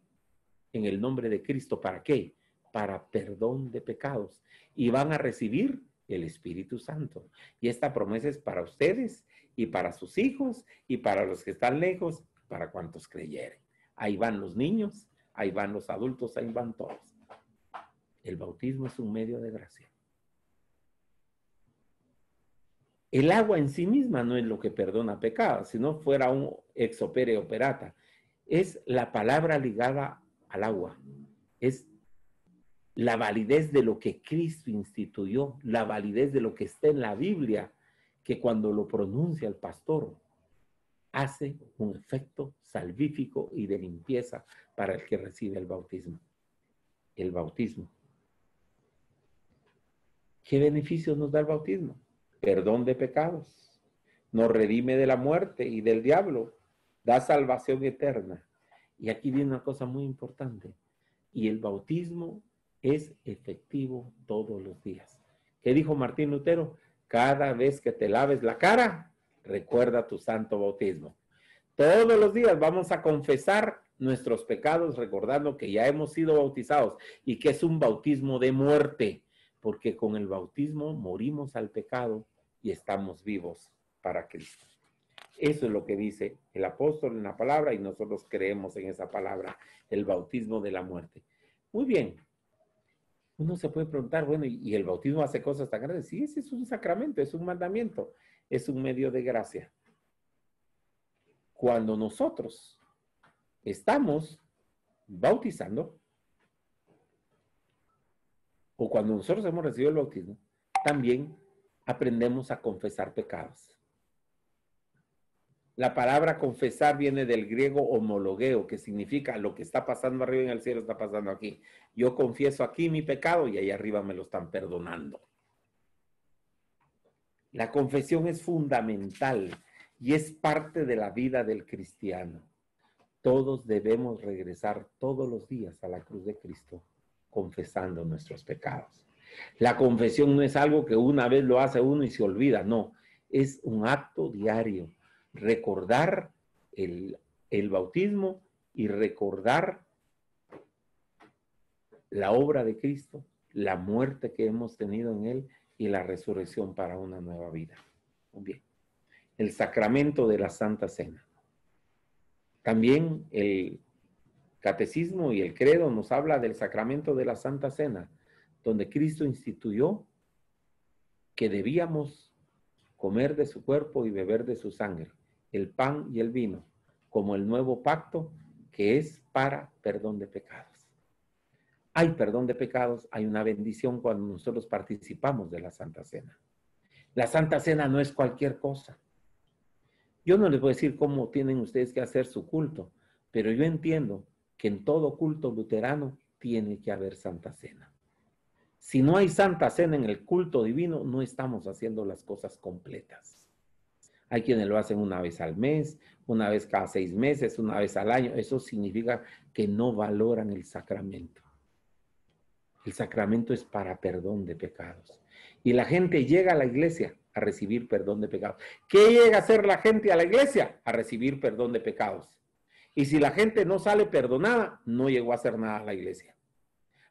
en el nombre de Cristo. ¿Para qué? Para perdón de pecados. Y van a recibir el Espíritu Santo. Y esta promesa es para ustedes y para sus hijos y para los que están lejos, para cuantos creyeren. Ahí van los niños, ahí van los adultos, ahí van todos. El bautismo es un medio de gracia. El agua en sí misma no es lo que perdona pecados, si no fuera un ex opere operata. Es la palabra ligada al agua. Es la validez de lo que Cristo instituyó, la validez de lo que está en la Biblia, que cuando lo pronuncia el pastor, hace un efecto salvífico y de limpieza para el que recibe el bautismo. El bautismo. ¿Qué beneficios nos da el bautismo? Perdón de pecados, nos redime de la muerte y del diablo, da salvación eterna. Y aquí viene una cosa muy importante. Y el bautismo es efectivo todos los días. ¿Qué dijo Martín Lutero? Cada vez que te laves la cara, recuerda tu santo bautismo. Todos los días vamos a confesar nuestros pecados recordando que ya hemos sido bautizados y que es un bautismo de muerte, porque con el bautismo morimos al pecado y estamos vivos para Cristo. Eso es lo que dice el apóstol en la palabra y nosotros creemos en esa palabra, el bautismo de la muerte. Muy bien. Uno se puede preguntar, bueno, ¿y el bautismo hace cosas tan grandes? Sí, ese es un sacramento, es un mandamiento, es un medio de gracia. Cuando nosotros estamos bautizando, o cuando nosotros hemos recibido el bautismo, también aprendemos a confesar pecados. La palabra confesar viene del griego homologueo, que significa lo que está pasando arriba en el cielo está pasando aquí. Yo confieso aquí mi pecado y ahí arriba me lo están perdonando. La confesión es fundamental y es parte de la vida del cristiano. Todos debemos regresar todos los días a la cruz de Cristo, confesando nuestros pecados. La confesión no es algo que una vez lo hace uno y se olvida, no. Es un acto diario. Recordar el bautismo y recordar la obra de Cristo, la muerte que hemos tenido en Él y la resurrección para una nueva vida. Muy bien. El sacramento de la Santa Cena. También el Catecismo y el Credo nos habla del sacramento de la Santa Cena, donde Cristo instituyó que debíamos comer de su cuerpo y beber de su sangre, el pan y el vino, como el nuevo pacto que es para perdón de pecados. Hay perdón de pecados, hay una bendición cuando nosotros participamos de la Santa Cena. La Santa Cena no es cualquier cosa. Yo no les voy a decir cómo tienen ustedes que hacer su culto, pero yo entiendo que en todo culto luterano tiene que haber Santa Cena. Si no hay Santa Cena en el culto divino, no estamos haciendo las cosas completas. Hay quienes lo hacen una vez al mes, una vez cada 6 meses, una vez al año. Eso significa que no valoran el sacramento. El sacramento es para perdón de pecados. Y la gente llega a la iglesia a recibir perdón de pecados. ¿Qué llega a hacer la gente a la iglesia? A recibir perdón de pecados. Y si la gente no sale perdonada, no llegó a hacer nada a la iglesia.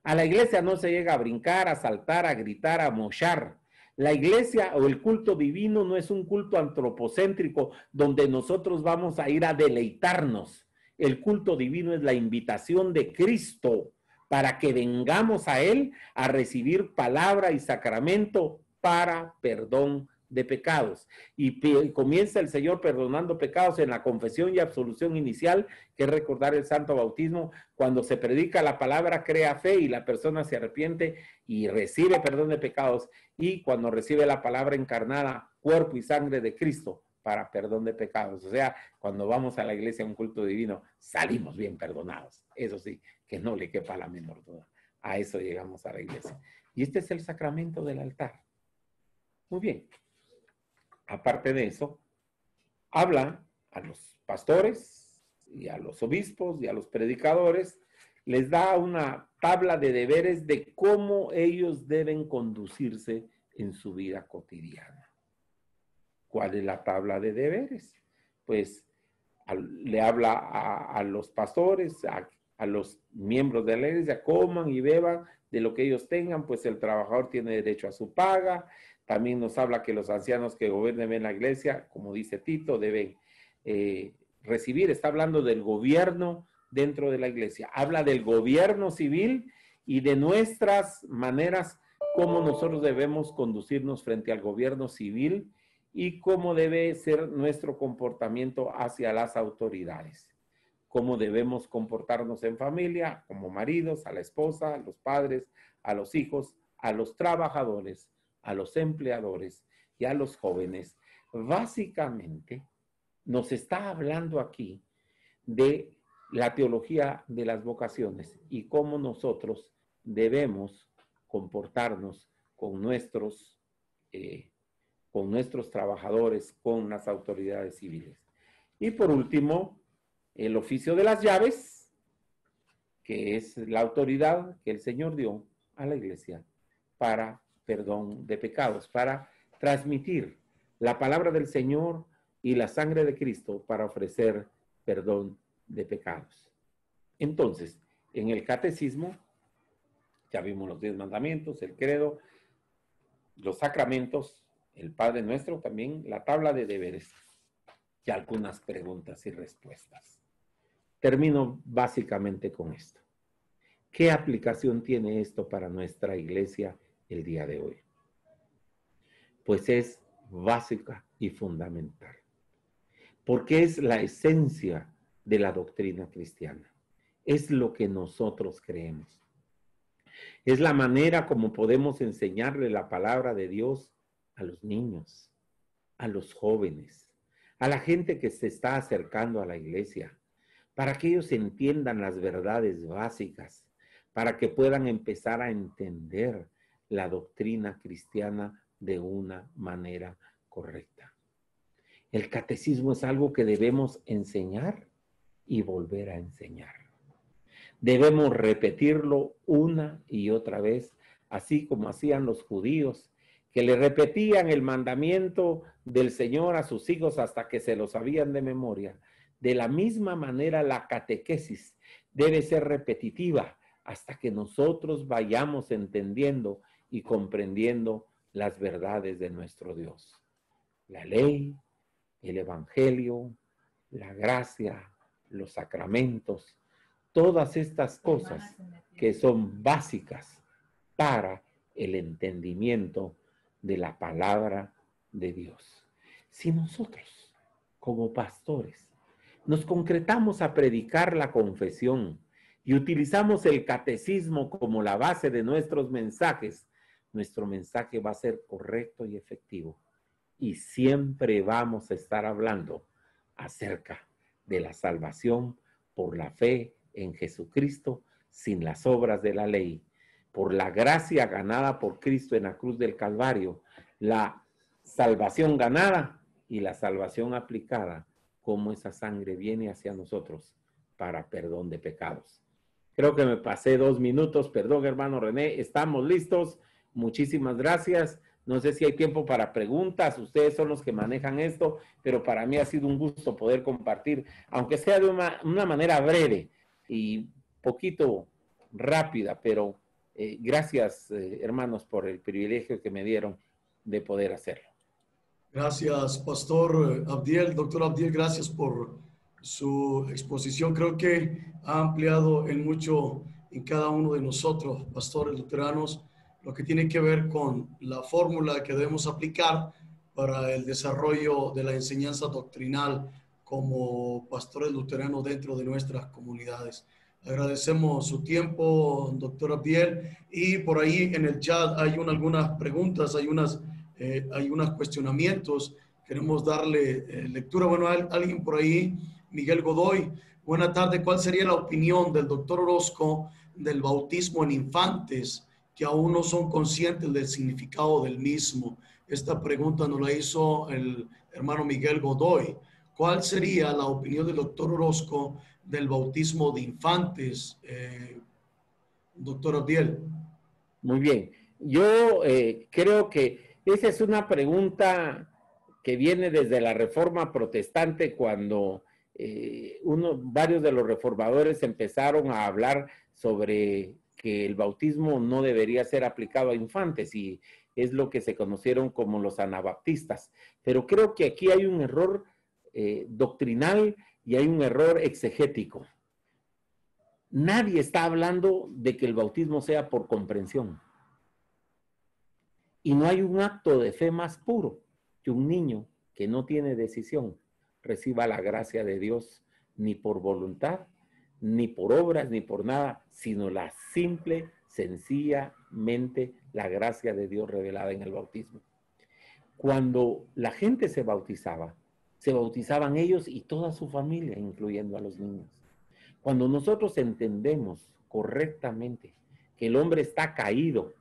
A la iglesia no se llega a brincar, a saltar, a gritar, a mochar. La iglesia o el culto divino no es un culto antropocéntrico donde nosotros vamos a ir a deleitarnos. El culto divino es la invitación de Cristo para que vengamos a Él a recibir palabra y sacramento para perdón de pecados. Y comienza el Señor perdonando pecados en la confesión y absolución inicial, que es recordar el santo bautismo. Cuando se predica la palabra, crea fe y la persona se arrepiente y recibe perdón de pecados. Y cuando recibe la palabra encarnada, cuerpo y sangre de Cristo, para perdón de pecados. O sea, cuando vamos a la iglesia a un culto divino, salimos bien perdonados. Eso sí, que no le quepa la menor duda. A eso llegamos a la iglesia. Y este es el sacramento del altar. Muy bien. Aparte de eso, habla a los pastores y a los obispos y a los predicadores, les da una tabla de deberes de cómo ellos deben conducirse en su vida cotidiana. ¿Cuál es la tabla de deberes? Pues le habla a los pastores, a los miembros de la iglesia, coman y beban de lo que ellos tengan, pues el trabajador tiene derecho a su paga. También nos habla que los ancianos que gobiernen en la iglesia, como dice Tito, deben recibir. Está hablando del gobierno dentro de la iglesia. Habla del gobierno civil y de nuestras maneras, cómo nosotros debemos conducirnos frente al gobierno civil y cómo debe ser nuestro comportamiento hacia las autoridades. Cómo debemos comportarnos en familia, como maridos, a la esposa, a los padres, a los hijos, a los trabajadores, a los empleadores y a los jóvenes. Básicamente, nos está hablando aquí de la teología de las vocaciones y cómo nosotros debemos comportarnos con nuestros trabajadores, con las autoridades civiles. Y por último, el oficio de las llaves, que es la autoridad que el Señor dio a la iglesia para perdón de pecados, para transmitir la palabra del Señor y la sangre de Cristo para ofrecer perdón de pecados. Entonces, en el catecismo, ya vimos los 10 mandamientos, el credo, los sacramentos, el Padre Nuestro, también la tabla de deberes y algunas preguntas y respuestas. Termino básicamente con esto. ¿Qué aplicación tiene esto para nuestra iglesia el día de hoy? Pues es básica y fundamental, porque es la esencia de la doctrina cristiana. Es lo que nosotros creemos. Es la manera como podemos enseñarle la palabra de Dios a los niños, a los jóvenes, a la gente que se está acercando a la iglesia, para que ellos entiendan las verdades básicas, para que puedan empezar a entender la doctrina cristiana de una manera correcta. El catecismo es algo que debemos enseñar y volver a enseñar. Debemos repetirlo una y otra vez, así como hacían los judíos, que le repetían el mandamiento del Señor a sus hijos hasta que se lo sabían de memoria. De la misma manera, la catequesis debe ser repetitiva hasta que nosotros vayamos entendiendo y comprendiendo las verdades de nuestro Dios. La ley, el evangelio, la gracia, los sacramentos, todas estas cosas que son básicas para el entendimiento de la palabra de Dios. Si nosotros, como pastores, nos concretamos a predicar la confesión y utilizamos el catecismo como la base de nuestros mensajes, nuestro mensaje va a ser correcto y efectivo. Y siempre vamos a estar hablando acerca de la salvación por la fe en Jesucristo, sin las obras de la ley, por la gracia ganada por Cristo en la cruz del Calvario, la salvación ganada y la salvación aplicada, como esa sangre viene hacia nosotros para perdón de pecados. Creo que me pasé 2 minutos, perdón, hermano René, estamos listos. Muchísimas gracias. No sé si hay tiempo para preguntas, ustedes son los que manejan esto, pero para mí ha sido un gusto poder compartir, aunque sea de una manera breve y poquito rápida, pero gracias, hermanos, por el privilegio que me dieron de poder hacerlo. Gracias, Pastor Abdiel. Doctor Abdiel, gracias por su exposición. Creo que ha ampliado en mucho en cada uno de nosotros, pastores luteranos, lo que tiene que ver con la fórmula que debemos aplicar para el desarrollo de la enseñanza doctrinal como pastores luteranos dentro de nuestras comunidades. Agradecemos su tiempo, doctor Abdiel, y por ahí en el chat hay algunas preguntas, hay unos cuestionamientos. Queremos darle lectura. Bueno, alguien por ahí, Miguel Godoy, buena tarde. ¿Cuál sería la opinión del doctor Orozco del bautismo en infantes que aún no son conscientes del significado del mismo? Esta pregunta nos la hizo el hermano Miguel Godoy. ¿Cuál sería la opinión del doctor Orozco del bautismo de infantes, doctor Abdiel? Muy bien. Yo creo que esa es una pregunta que viene desde la Reforma Protestante, cuando varios de los reformadores empezaron a hablar sobre que el bautismo no debería ser aplicado a infantes, y es lo que se conocieron como los anabaptistas. Pero creo que aquí hay un error doctrinal y hay un error exegético. Nadie está hablando de que el bautismo sea por comprensión. Y no hay un acto de fe más puro que un niño que no tiene decisión reciba la gracia de Dios, ni por voluntad, ni por obras, ni por nada, sino la simple, sencillamente la gracia de Dios revelada en el bautismo. Cuando la gente se bautizaban ellos y toda su familia, incluyendo a los niños. Cuando nosotros entendemos correctamente que el hombre está caído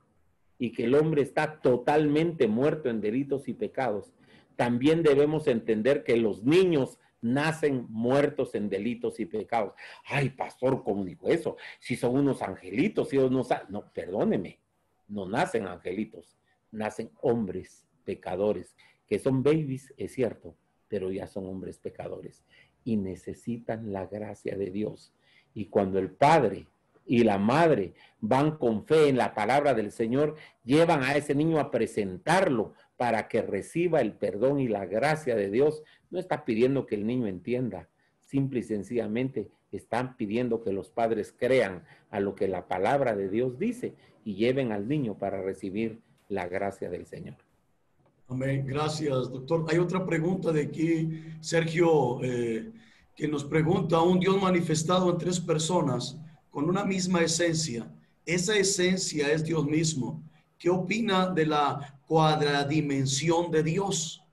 y que el hombre está totalmente muerto en delitos y pecados, también debemos entender que los niños nacen muertos en delitos y pecados. Ay, pastor, ¿cómo dijo eso? Si son unos angelitos, si ellos no, perdóneme, no nacen angelitos, nacen hombres pecadores, que son babies, es cierto, pero ya son hombres pecadores y necesitan la gracia de Dios. Y cuando el padre y la madre van con fe en la palabra del Señor, llevan a ese niño a presentarlo para que reciba el perdón y la gracia de Dios. No está pidiendo que el niño entienda, simple y sencillamente están pidiendo que los padres crean a lo que la palabra de Dios dice y lleven al niño para recibir la gracia del Señor. Amén. Gracias, doctor. Hay otra pregunta de aquí, Sergio, que nos pregunta: un Dios manifestado en 3 personas con una misma esencia. Esa esencia es Dios mismo. ¿Qué opina de la cuadradimensión de Dios?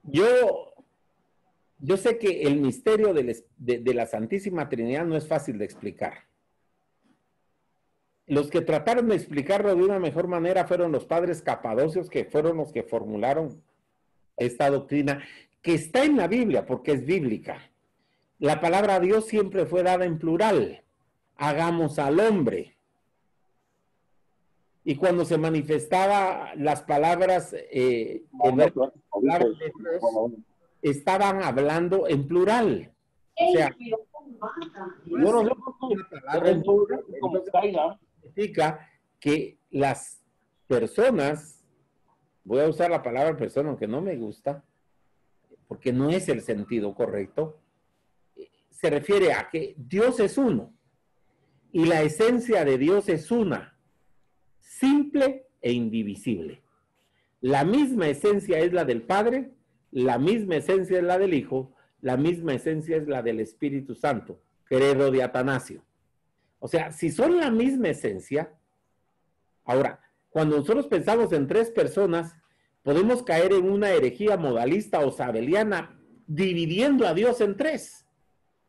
Yo sé que el misterio de la Santísima Trinidad no es fácil de explicar. Los que trataron de explicarlo de una mejor manera fueron los padres capadocios, que fueron los que formularon esta doctrina, que está en la Biblia, porque es bíblica. La palabra Dios siempre fue dada en plural. Hagamos al hombre. Y cuando se manifestaba las palabras, estaban hablando en plural. O sea, significa que las personas, voy a usar la palabra persona, aunque no me gusta, porque no es el sentido correcto, se refiere a que Dios es uno y la esencia de Dios es una, simple e indivisible. La misma esencia es la del Padre, la misma esencia es la del Hijo, la misma esencia es la del Espíritu Santo, credo de Atanasio. O sea, si son la misma esencia, ahora, cuando nosotros pensamos en tres personas, podemos caer en una herejía modalista o sabeliana, dividiendo a Dios en tres,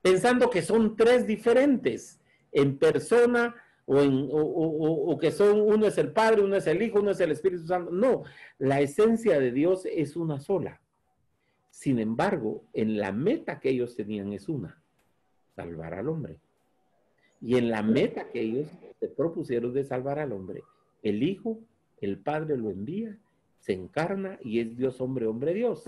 pensando que son tres diferentes en persona o que son, uno es el Padre, uno es el Hijo, uno es el Espíritu Santo. No, la esencia de Dios es una sola. Sin embargo, en la meta que ellos tenían es una, salvar al hombre. Y en la meta que ellos se propusieron de salvar al hombre, el Hijo, el Padre lo envía, se encarna y es Dios hombre, hombre Dios.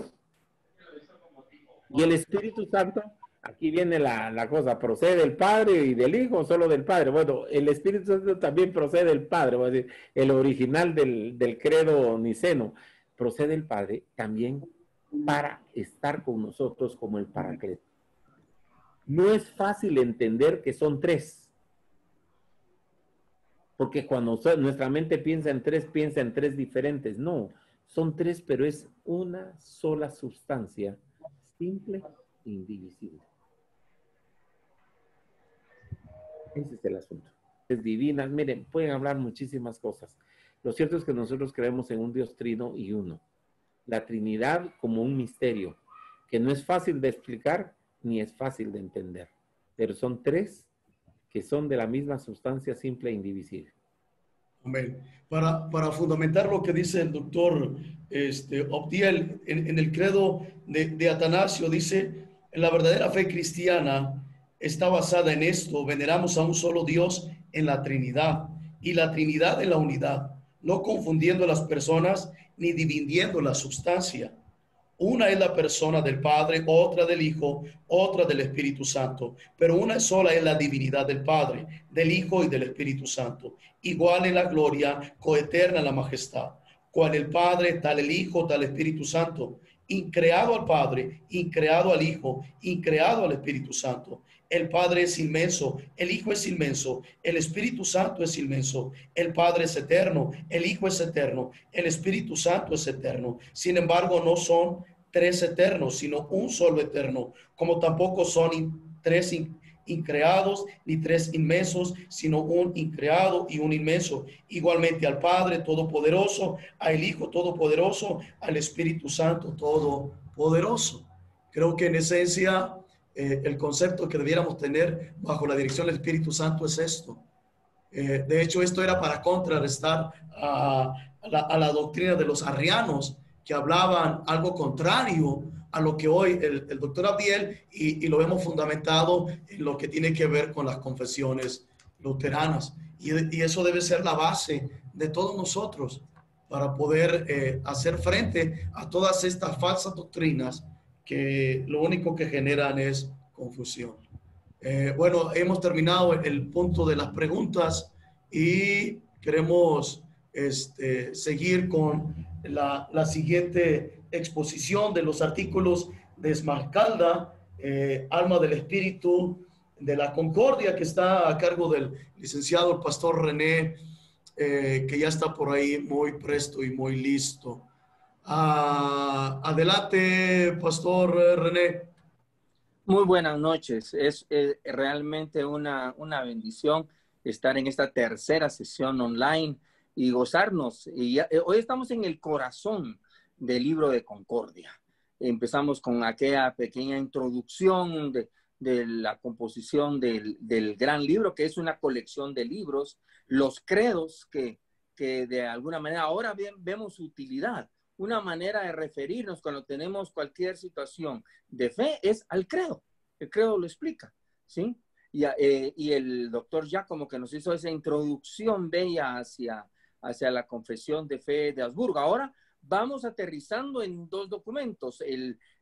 Y el Espíritu Santo, aquí viene la cosa, procede del Padre y del Hijo, solo del Padre. Bueno, el Espíritu Santo también procede del Padre, es decir, el original del credo niceno, procede del Padre también para estar con nosotros como el Paracleto. No es fácil entender que son tres, porque cuando nuestra mente piensa en tres diferentes. No, son tres, pero es una sola sustancia, simple e indivisible. Ese es el asunto. Es divina. Miren, pueden hablar muchísimas cosas. Lo cierto es que nosotros creemos en un Dios trino y uno. La Trinidad como un misterio que no es fácil de explicar ni es fácil de entender, pero son tres que son de la misma sustancia simple e indivisible. Amén. Para fundamentar lo que dice el doctor Obdiel en el credo de Atanasio, dice, en la verdadera fe cristiana está basada en esto: veneramos a un solo Dios en la Trinidad, y la Trinidad en la unidad, no confundiendo las personas ni dividiendo la sustancia. Una es la persona del Padre, otra del Hijo, otra del Espíritu Santo, pero una sola es la divinidad del Padre, del Hijo y del Espíritu Santo, igual en la gloria, coeterna en la majestad. Cual el Padre, tal el Hijo, tal el Espíritu Santo, increado al Padre, increado al Hijo, increado al Espíritu Santo. El Padre es inmenso, el Hijo es inmenso, el Espíritu Santo es inmenso, el Padre es eterno, el Hijo es eterno, el Espíritu Santo es eterno. Sin embargo, no son tres eternos, sino un solo eterno, como tampoco son tres increados ni tres inmensos, sino un increado y un inmenso. Igualmente al Padre Todopoderoso, al Hijo Todopoderoso, al Espíritu Santo Todopoderoso. Creo que en esencia el concepto que debiéramos tener bajo la dirección del Espíritu Santo es esto. De hecho, esto era para contrarrestar a la doctrina de los arrianos, que hablaban algo contrario a lo que hoy el doctor Abdiel y lo hemos fundamentado en lo que tiene que ver con las confesiones luteranas. Y eso debe ser la base de todos nosotros para poder hacer frente a todas estas falsas doctrinas que lo único que generan es confusión. Bueno, hemos terminado el punto de las preguntas y queremos seguir con la siguiente exposición de los artículos de Esmalcalda, Alma del Espíritu de la Concordia, que está a cargo del licenciado el pastor René, que ya está por ahí muy presto y muy listo. Adelante, pastor René. Muy buenas noches. Es realmente una bendición estar en esta tercera sesión online y gozarnos. Hoy estamos en el corazón del libro de Concordia. Empezamos con aquella pequeña introducción de la composición del gran libro, que es una colección de libros, los credos que de alguna manera ahora vemos su utilidad. Una manera de referirnos cuando tenemos cualquier situación de fe es al credo. El credo lo explica, ¿sí? Y el doctor Giacomo, que nos hizo esa introducción bella hacia la confesión de fe de Habsburgo. Ahora vamos aterrizando en dos documentos.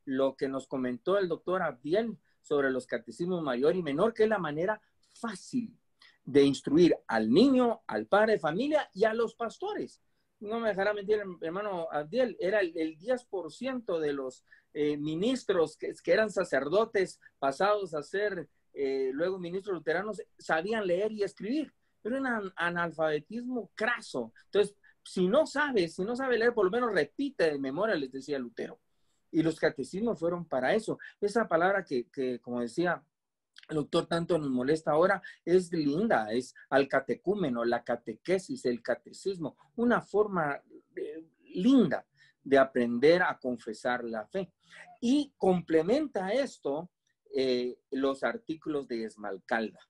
Lo que nos comentó el doctor Abdiel sobre los catecismos mayor y menor, que es la manera fácil de instruir al niño, al padre de familia y a los pastores. No me dejará mentir, hermano Abdiel, era el 10% de los ministros que eran sacerdotes pasados a ser luego ministros luteranos, sabían leer y escribir, pero era un analfabetismo craso. Entonces, si no sabe leer, por lo menos repite de memoria, les decía Lutero. Y los catecismos fueron para eso. Esa palabra que como decía el doctor, tanto nos molesta ahora, es linda, es al catecúmeno, la catequesis, el catecismo, una forma linda de aprender a confesar la fe. Y complementa esto los artículos de Esmalcalda.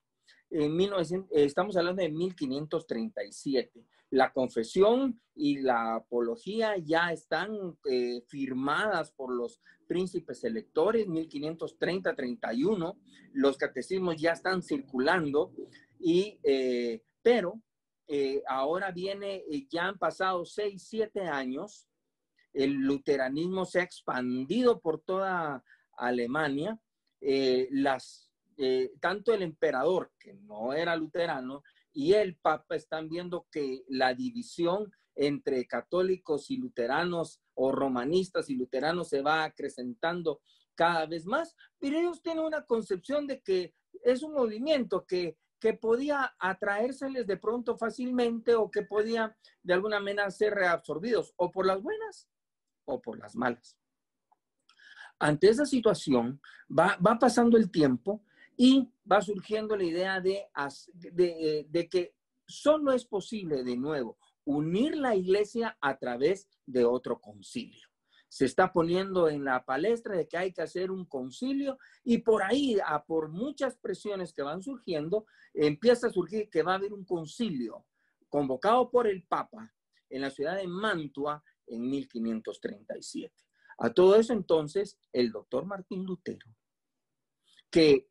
Estamos hablando de 1537. La confesión y la apología ya están firmadas por los príncipes electores, 1530-31. Los catecismos ya están circulando, pero ahora viene, ya han pasado 6, 7 años, el luteranismo se ha expandido por toda Alemania, tanto el emperador, que no era luterano, y el papa están viendo que la división entre católicos y luteranos o romanistas y luteranos se va acrecentando cada vez más, pero ellos tienen una concepción de que es un movimiento que podía atraérseles de pronto fácilmente o que podía de alguna manera ser reabsorbidos o por las buenas o por las malas. Ante esa situación va pasando el tiempo y va surgiendo la idea de que solo es posible de nuevo unir la iglesia a través de otro concilio. Se está poniendo en la palestra de que hay que hacer un concilio y por ahí, por muchas presiones que van surgiendo, empieza a surgir que va a haber un concilio convocado por el Papa en la ciudad de Mantua en 1537. A todo eso entonces el doctor Martín Lutero, que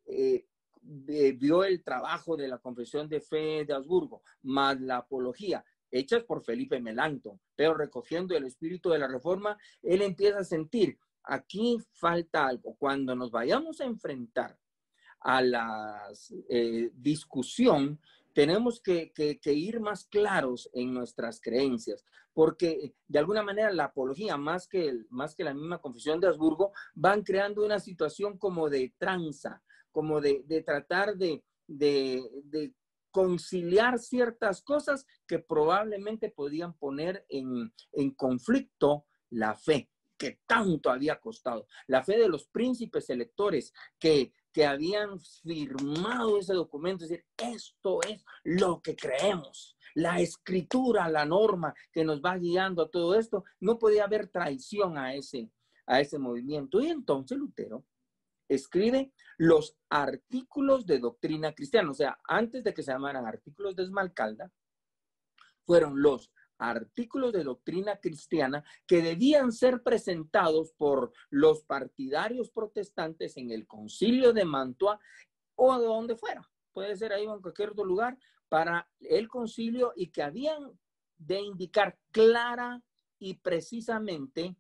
vio el trabajo de la Confesión de Fe de Habsburgo, más la apología, hechas por Felipe Melanchthon, pero recogiendo el espíritu de la Reforma, él empieza a sentir, aquí falta algo. Cuando nos vayamos a enfrentar a la discusión, tenemos que ir más claros en nuestras creencias, porque de alguna manera la apología, más que la misma Confesión de Habsburgo, van creando una situación como de tranza, como de tratar de conciliar ciertas cosas que probablemente podían poner en conflicto la fe que tanto había costado. La fe de los príncipes electores que habían firmado ese documento, es decir, esto es lo que creemos. La escritura, la norma que nos va guiando a todo esto, no podía haber traición a ese movimiento. Y entonces Lutero escribe los artículos de doctrina cristiana, o sea, antes de que se llamaran artículos de Esmalcalda, fueron los artículos de doctrina cristiana que debían ser presentados por los partidarios protestantes en el concilio de Mantua o de donde fuera, puede ser ahí o en cualquier otro lugar, para el concilio, y que habían de indicar clara y precisamente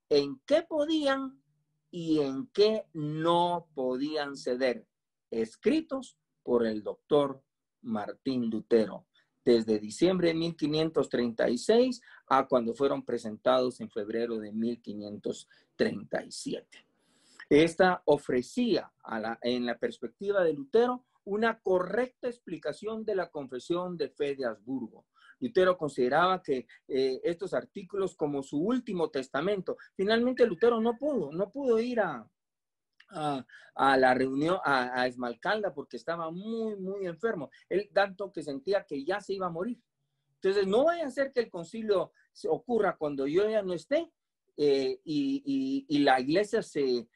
en qué podían y en qué no podían ceder, escritos por el doctor Martín Lutero, desde diciembre de 1536 a cuando fueron presentados en febrero de 1537. Esta ofrecía en la perspectiva de Lutero una correcta explicación de la Confesión de Fe de Habsburgo. Lutero consideraba que estos artículos como su último testamento. Finalmente Lutero no pudo ir a la reunión a Esmalcalda porque estaba muy enfermo. Él tanto que sentía que ya se iba a morir. Entonces no vaya a ser que el concilio ocurra cuando yo ya no esté y la iglesia se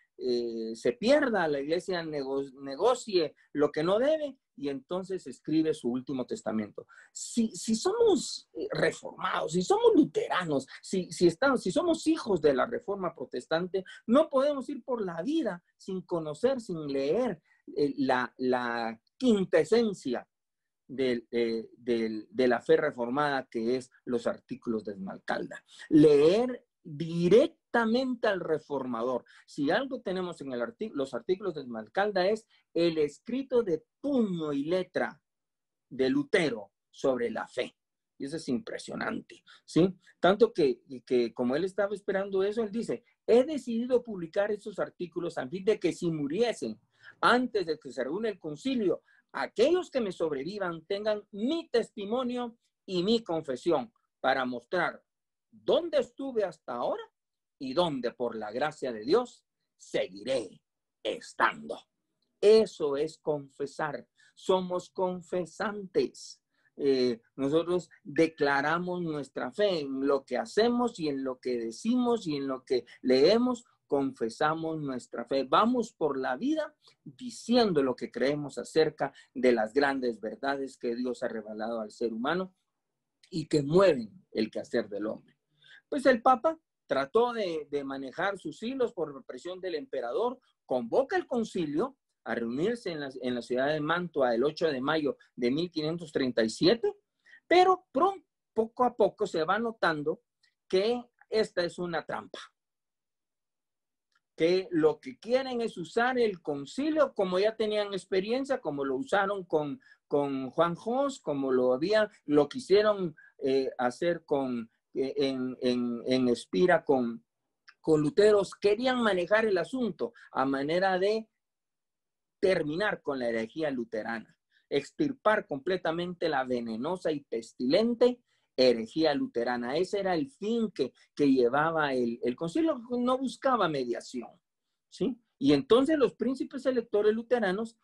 pierda, la iglesia negocie lo que no debe, y entonces escribe su último testamento. Si somos reformados, si somos luteranos, si somos hijos de la Reforma Protestante, no podemos ir por la vida sin conocer, sin leer la quintesencia de la fe reformada, que es los artículos de Esmalcalda. Leer directamente al reformador. Si algo tenemos en los artículos de Esmalcalda es el escrito de puño y letra de Lutero sobre la fe. Y eso es impresionante, ¿sí? Tanto que como él estaba esperando eso, él dice, he decidido publicar estos artículos a fin de que si muriesen antes de que se reúne el concilio, aquellos que me sobrevivan tengan mi testimonio y mi confesión para mostrar dónde estuve hasta ahora y donde por la gracia de Dios seguiré estando. Eso es confesar. Somos confesantes. Nosotros declaramos nuestra fe en lo que hacemos y en lo que decimos y en lo que leemos. Confesamos nuestra fe. Vamos por la vida diciendo lo que creemos acerca de las grandes verdades que Dios ha revelado al ser humano y que mueven el quehacer del hombre. Pues el Papa trató de manejar sus hilos por presión del emperador, convoca el concilio a reunirse en la ciudad de Mantua el 8 de mayo de 1537, pero poco a poco se va notando que esta es una trampa, que lo que quieren es usar el concilio como ya tenían experiencia, como lo usaron con Juan Hus, como lo quisieron hacer en Espira con Luteros. Querían manejar el asunto a manera de terminar con la herejía luterana, extirpar completamente la venenosa y pestilente herejía luterana. Ese era el fin que llevaba el concilio. No buscaba mediación, ¿sí? Y entonces los príncipes electores luteranos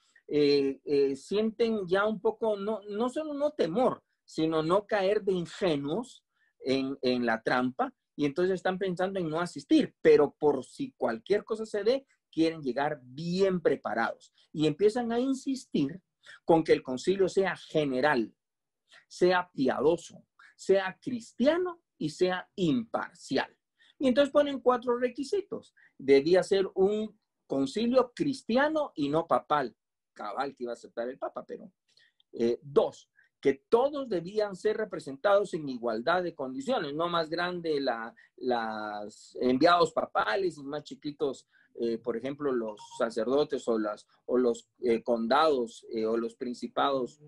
sienten ya un poco, no solo no temor, sino no caer de ingenuos en la trampa, y entonces están pensando en no asistir, pero por si cualquier cosa se dé, quieren llegar bien preparados y empiezan a insistir con que el concilio sea general, sea piadoso, sea cristiano y sea imparcial. Y entonces ponen 4 requisitos. Debía ser un concilio cristiano y no papal. Cabal que iba a aceptar el Papa, pero 2, que todos debían ser representados en igualdad de condiciones, no más grande las enviados papales y más chiquitos, por ejemplo, los sacerdotes o los condados o los principados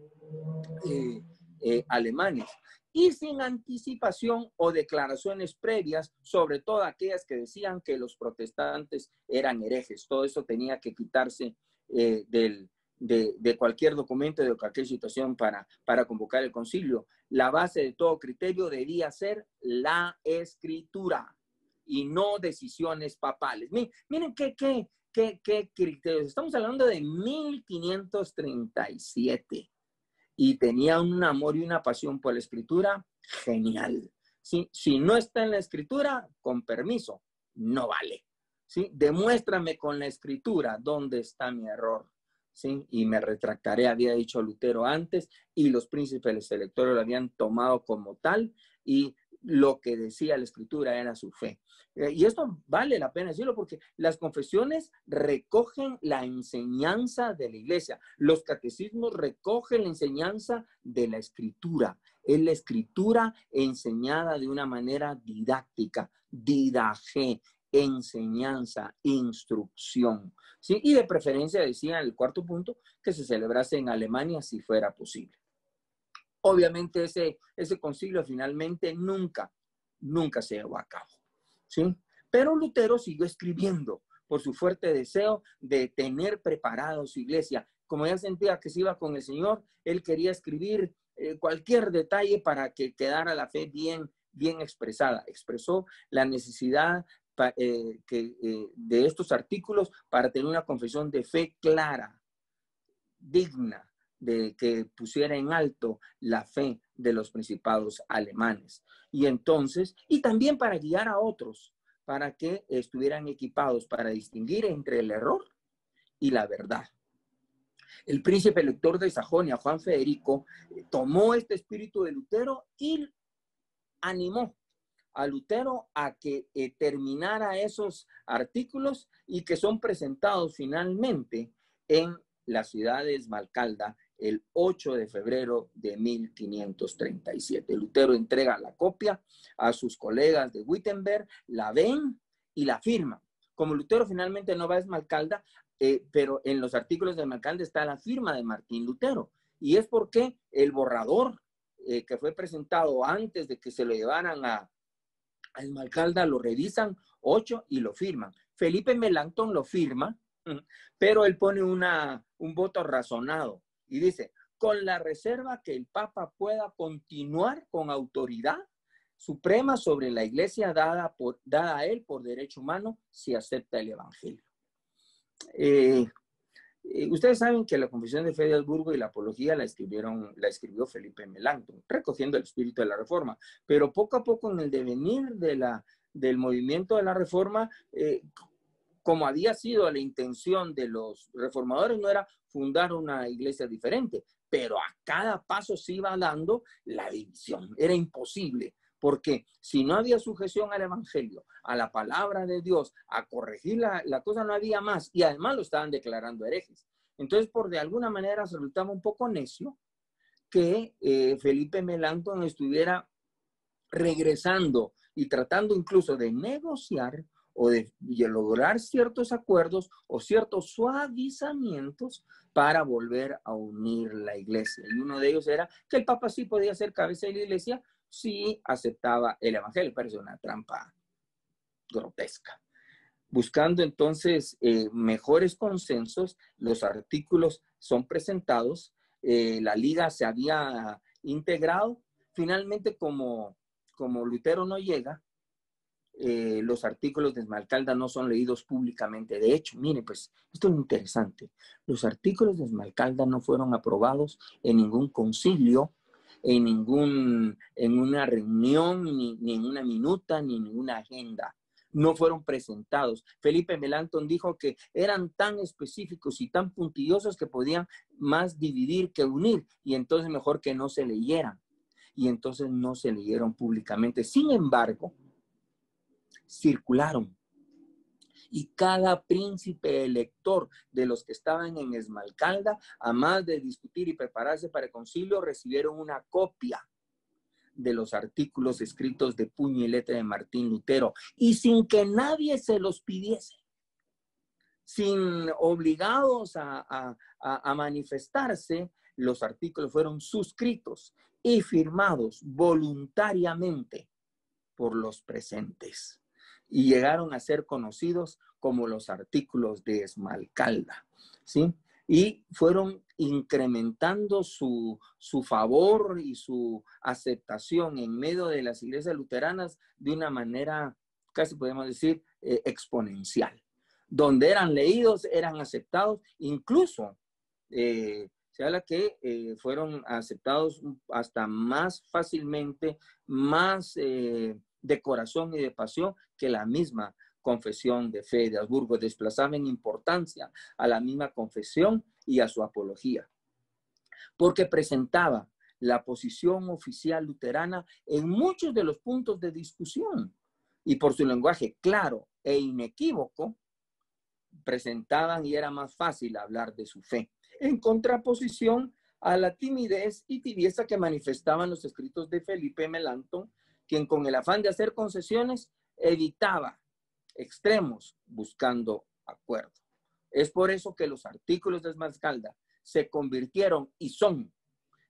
alemanes, y sin anticipación o declaraciones previas, sobre todo aquellas que decían que los protestantes eran herejes. Todo eso tenía que quitarse de cualquier documento, de cualquier situación para convocar el concilio. La base de todo criterio debía ser la escritura y no decisiones papales. Miren qué criterios. Estamos hablando de 1537 y tenía un amor y una pasión por la escritura genial. ¿Sí? Si no está en la escritura, con permiso, no vale. ¿Sí? Demuéstrame con la escritura dónde está mi error. ¿Sí? Y me retractaré, había dicho Lutero antes, y los príncipes electores lo habían tomado como tal, y lo que decía la escritura era su fe. Y esto vale la pena decirlo porque las confesiones recogen la enseñanza de la iglesia, los catecismos recogen la enseñanza de la escritura. Es la escritura enseñada de una manera didáctica, didaje, enseñanza, instrucción, ¿sí? Y de preferencia, decía en el 4º punto, que se celebrase en Alemania si fuera posible. Obviamente ese concilio finalmente nunca se llevó a cabo, ¿sí? Pero Lutero siguió escribiendo por su fuerte deseo de tener preparado su iglesia. Como ya sentía que se iba con el Señor, él quería escribir cualquier detalle para que quedara la fe bien expresada. Expresó la necesidad de estos artículos para tener una confesión de fe clara, digna, de que pusiera en alto la fe de los principados alemanes. Y entonces, y también para guiar a otros, para que estuvieran equipados para distinguir entre el error y la verdad. El príncipe elector de Sajonia, Juan Federico, tomó este espíritu de Lutero y animó a Lutero a que terminara esos artículos y que son presentados finalmente en la ciudad de Esmalcalda el 8 de febrero de 1537. Lutero entrega la copia a sus colegas de Wittenberg, la ven y la firman. Como Lutero finalmente no va a Esmalcalda, pero en los artículos de Esmalcalda está la firma de Martín Lutero. Y es porque el borrador que fue presentado antes de que se lo llevaran a Esmalcalda lo revisan 8 y lo firman. Felipe Melanchthon lo firma, pero él pone un voto razonado y dice, con la reserva que el Papa pueda continuar con autoridad suprema sobre la iglesia dada a él por derecho humano si acepta el evangelio. Ustedes saben que la Confesión de Fe de Habsburgo y la Apología la escribió Felipe Melanchthon, recogiendo el espíritu de la Reforma, pero poco a poco en el devenir del movimiento de la Reforma, como había sido la intención de los reformadores, no era fundar una iglesia diferente, pero a cada paso se iba dando la división. Era imposible, porque si no había sujeción al evangelio, a la palabra de Dios, a corregir la cosa, no había más, y además lo estaban declarando herejes. Entonces, por de alguna manera resultaba un poco necio que Felipe Melanchthon estuviera regresando y tratando incluso de negociar o de lograr ciertos acuerdos o ciertos suavizamientos para volver a unir la iglesia. Y uno de ellos era que el Papa sí podía ser cabeza de la iglesia si aceptaba el evangelio. Parece una trampa grotesca. Buscando entonces mejores consensos, los artículos son presentados, la liga se había integrado. Finalmente, como Lutero no llega, los artículos de Esmalcalda no son leídos públicamente. De hecho, mire, pues, esto es interesante. Los artículos de Esmalcalda no fueron aprobados en ningún concilio, en una reunión, ni en una minuta, ni en ninguna agenda. No fueron presentados. Felipe Melanchthon dijo que eran tan específicos y tan puntillosos que podían más dividir que unir, y entonces mejor que no se leyeran. Y entonces no se leyeron públicamente. Sin embargo, circularon. Y cada príncipe elector de los que estaban en Esmalcalda, a más de discutir y prepararse para el concilio, recibieron una copia de los artículos escritos de puño y letra de Martín Lutero, y sin que nadie se los pidiese, sin obligados a manifestarse, los artículos fueron suscritos y firmados voluntariamente por los presentes, y llegaron a ser conocidos como los artículos de Esmalcalda, ¿sí? Y fueron incrementando su favor y su aceptación en medio de las iglesias luteranas de una manera, casi podemos decir, exponencial. Donde eran leídos, eran aceptados, incluso se habla que fueron aceptados hasta más fácilmente, más de corazón y de pasión que la misma Confesión de Fe de Habsburgo. Desplazaba en importancia a la misma confesión y a su apología, porque presentaba la posición oficial luterana en muchos de los puntos de discusión, y por su lenguaje claro e inequívoco presentaban, y era más fácil hablar de su fe, en contraposición a la timidez y tibieza que manifestaban los escritos de Felipe Melanchthon, quien con el afán de hacer concesiones evitaba extremos buscando acuerdo. Es por eso que los artículos de Esmalcalda se convirtieron y son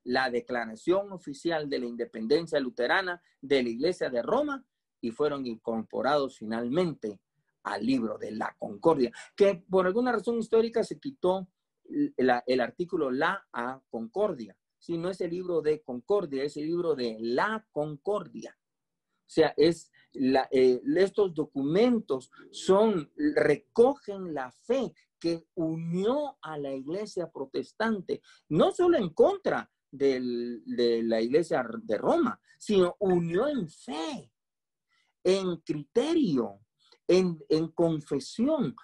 la declaración oficial de la independencia luterana de la Iglesia de Roma, y fueron incorporados finalmente al libro de la Concordia, que por alguna razón histórica se quitó el artículo la a Concordia. Si no es el libro de Concordia, es el libro de la Concordia. O sea, estos documentos recogen la fe que unió a la iglesia protestante, no solo en contra de la iglesia de Roma, sino unió en fe, en criterio, en confesión,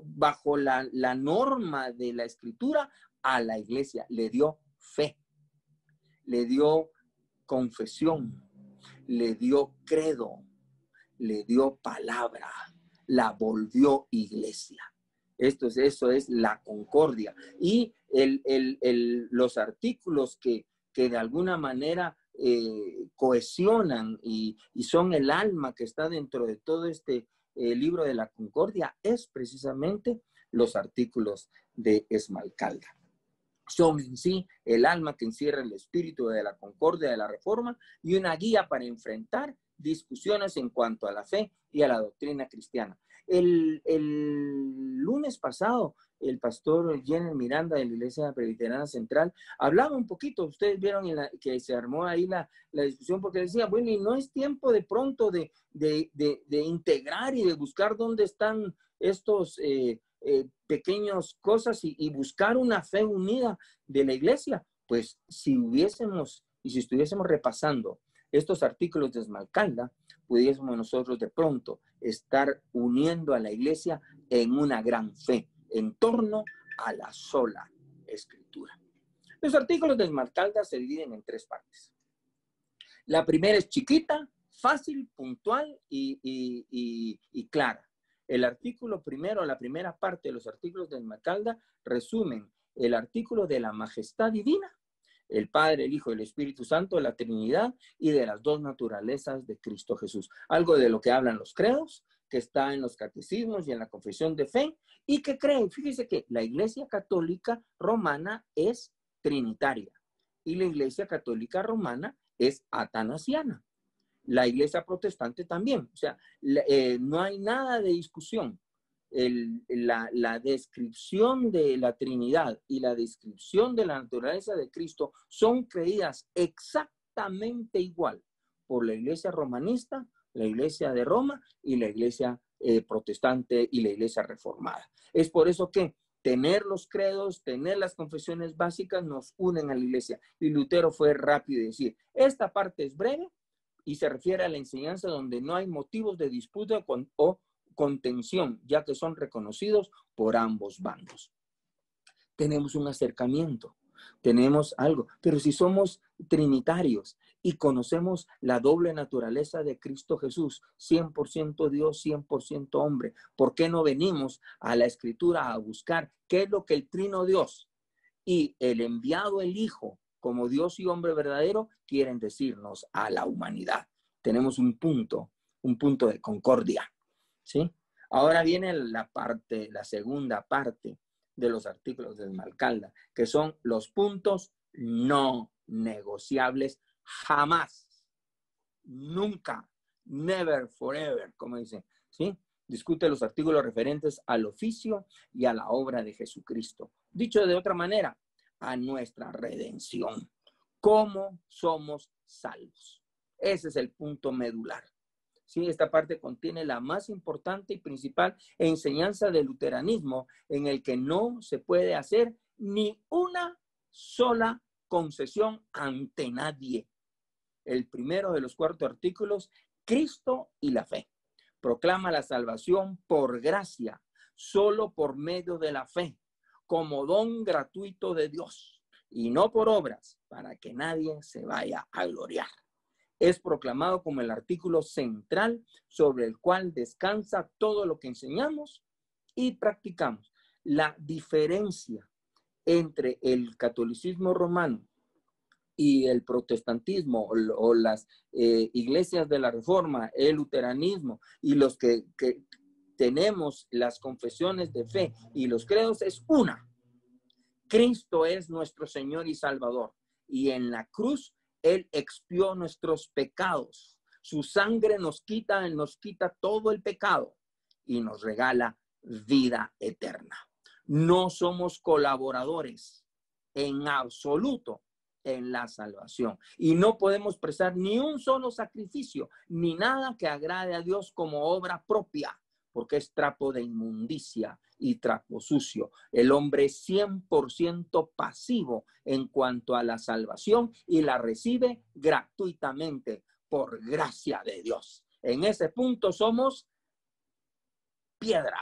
bajo la norma de la escritura, a la iglesia. Le dio fe, le dio confesión, le dio credo, le dio palabra, la volvió iglesia. Eso es la Concordia. Y los artículos que de alguna manera cohesionan y son el alma que está dentro de todo este libro de la Concordia, es precisamente los artículos de Esmalcalda. Son en sí el alma que encierra el espíritu de la Concordia, de la Reforma, y una guía para enfrentar discusiones en cuanto a la fe y a la doctrina cristiana. El lunes pasado el pastor Jenner Miranda de la Iglesia Presbiteriana Central, hablaba un poquito, ustedes vieron que se armó ahí la discusión, porque decía, bueno, y no es tiempo de pronto de integrar y de buscar dónde están estos pequeños cosas y buscar una fe unida de la iglesia. Pues si estuviésemos repasando estos artículos de Esmalcalda, pudiésemos nosotros de pronto estar uniendo a la iglesia en una gran fe en torno a la sola escritura. Los artículos de Esmalcalda se dividen en 3 partes. La primera es chiquita, fácil, puntual y clara. El artículo primero, la primera parte de los artículos de Esmalcalda resumen el artículo de la majestad divina, el Padre, el Hijo y el Espíritu Santo, de la Trinidad y de las 2 naturalezas de Cristo Jesús. Algo de lo que hablan los credos, que está en los catecismos y en la confesión de fe, y que creen, fíjese que la Iglesia Católica Romana es trinitaria y la Iglesia Católica Romana es atanasiana. La Iglesia Protestante también. O sea, no hay nada de discusión. La descripción de la Trinidad y la descripción de la naturaleza de Cristo son creídas exactamente igual por la Iglesia romanista, la Iglesia de Roma y la Iglesia protestante y la Iglesia reformada. Es por eso que tener los credos, tener las confesiones básicas nos unen a la Iglesia. Y Lutero fue rápido en decir, esta parte es breve y se refiere a la enseñanza donde no hay motivos de disputa o contención, ya que son reconocidos por ambos bandos. Tenemos un acercamiento, tenemos algo, pero si somos trinitarios y conocemos la doble naturaleza de Cristo Jesús, 100% Dios, 100% hombre, ¿por qué no venimos a la Escritura a buscar qué es lo que el trino Dios y el enviado, el Hijo, como Dios y hombre verdadero, quieren decirnos a la humanidad? Tenemos un punto de concordia, ¿sí? Ahora viene la segunda parte de los artículos de Esmalcalda, que son los puntos no negociables jamás, nunca, never, forever, como dicen, ¿sí? Discute los artículos referentes al oficio y a la obra de Jesucristo. Dicho de otra manera, a nuestra redención. ¿Cómo somos salvos? Ese es el punto medular. Sí, esta parte contiene la más importante y principal enseñanza del luteranismo, en el que no se puede hacer ni una sola concesión ante nadie. El primero de los 4 artículos, Cristo y la fe. Proclama la salvación por gracia, solo por medio de la fe, como don gratuito de Dios, y no por obras, para que nadie se vaya a gloriar. Es proclamado como el artículo central sobre el cual descansa todo lo que enseñamos y practicamos. La diferencia entre el catolicismo romano y el protestantismo o las iglesias de la Reforma, el luteranismo y los que tenemos las confesiones de fe y los credos es una. Cristo es nuestro Señor y Salvador, y en la cruz Él expió nuestros pecados. Su sangre nos quita todo el pecado y nos regala vida eterna. No somos colaboradores en absoluto en la salvación y no podemos prestar ni un solo sacrificio ni nada que agrade a Dios como obra propia, porque es trapo de inmundicia y trapo sucio. El hombre es 100% pasivo en cuanto a la salvación y la recibe gratuitamente por gracia de Dios. En ese punto somos piedra,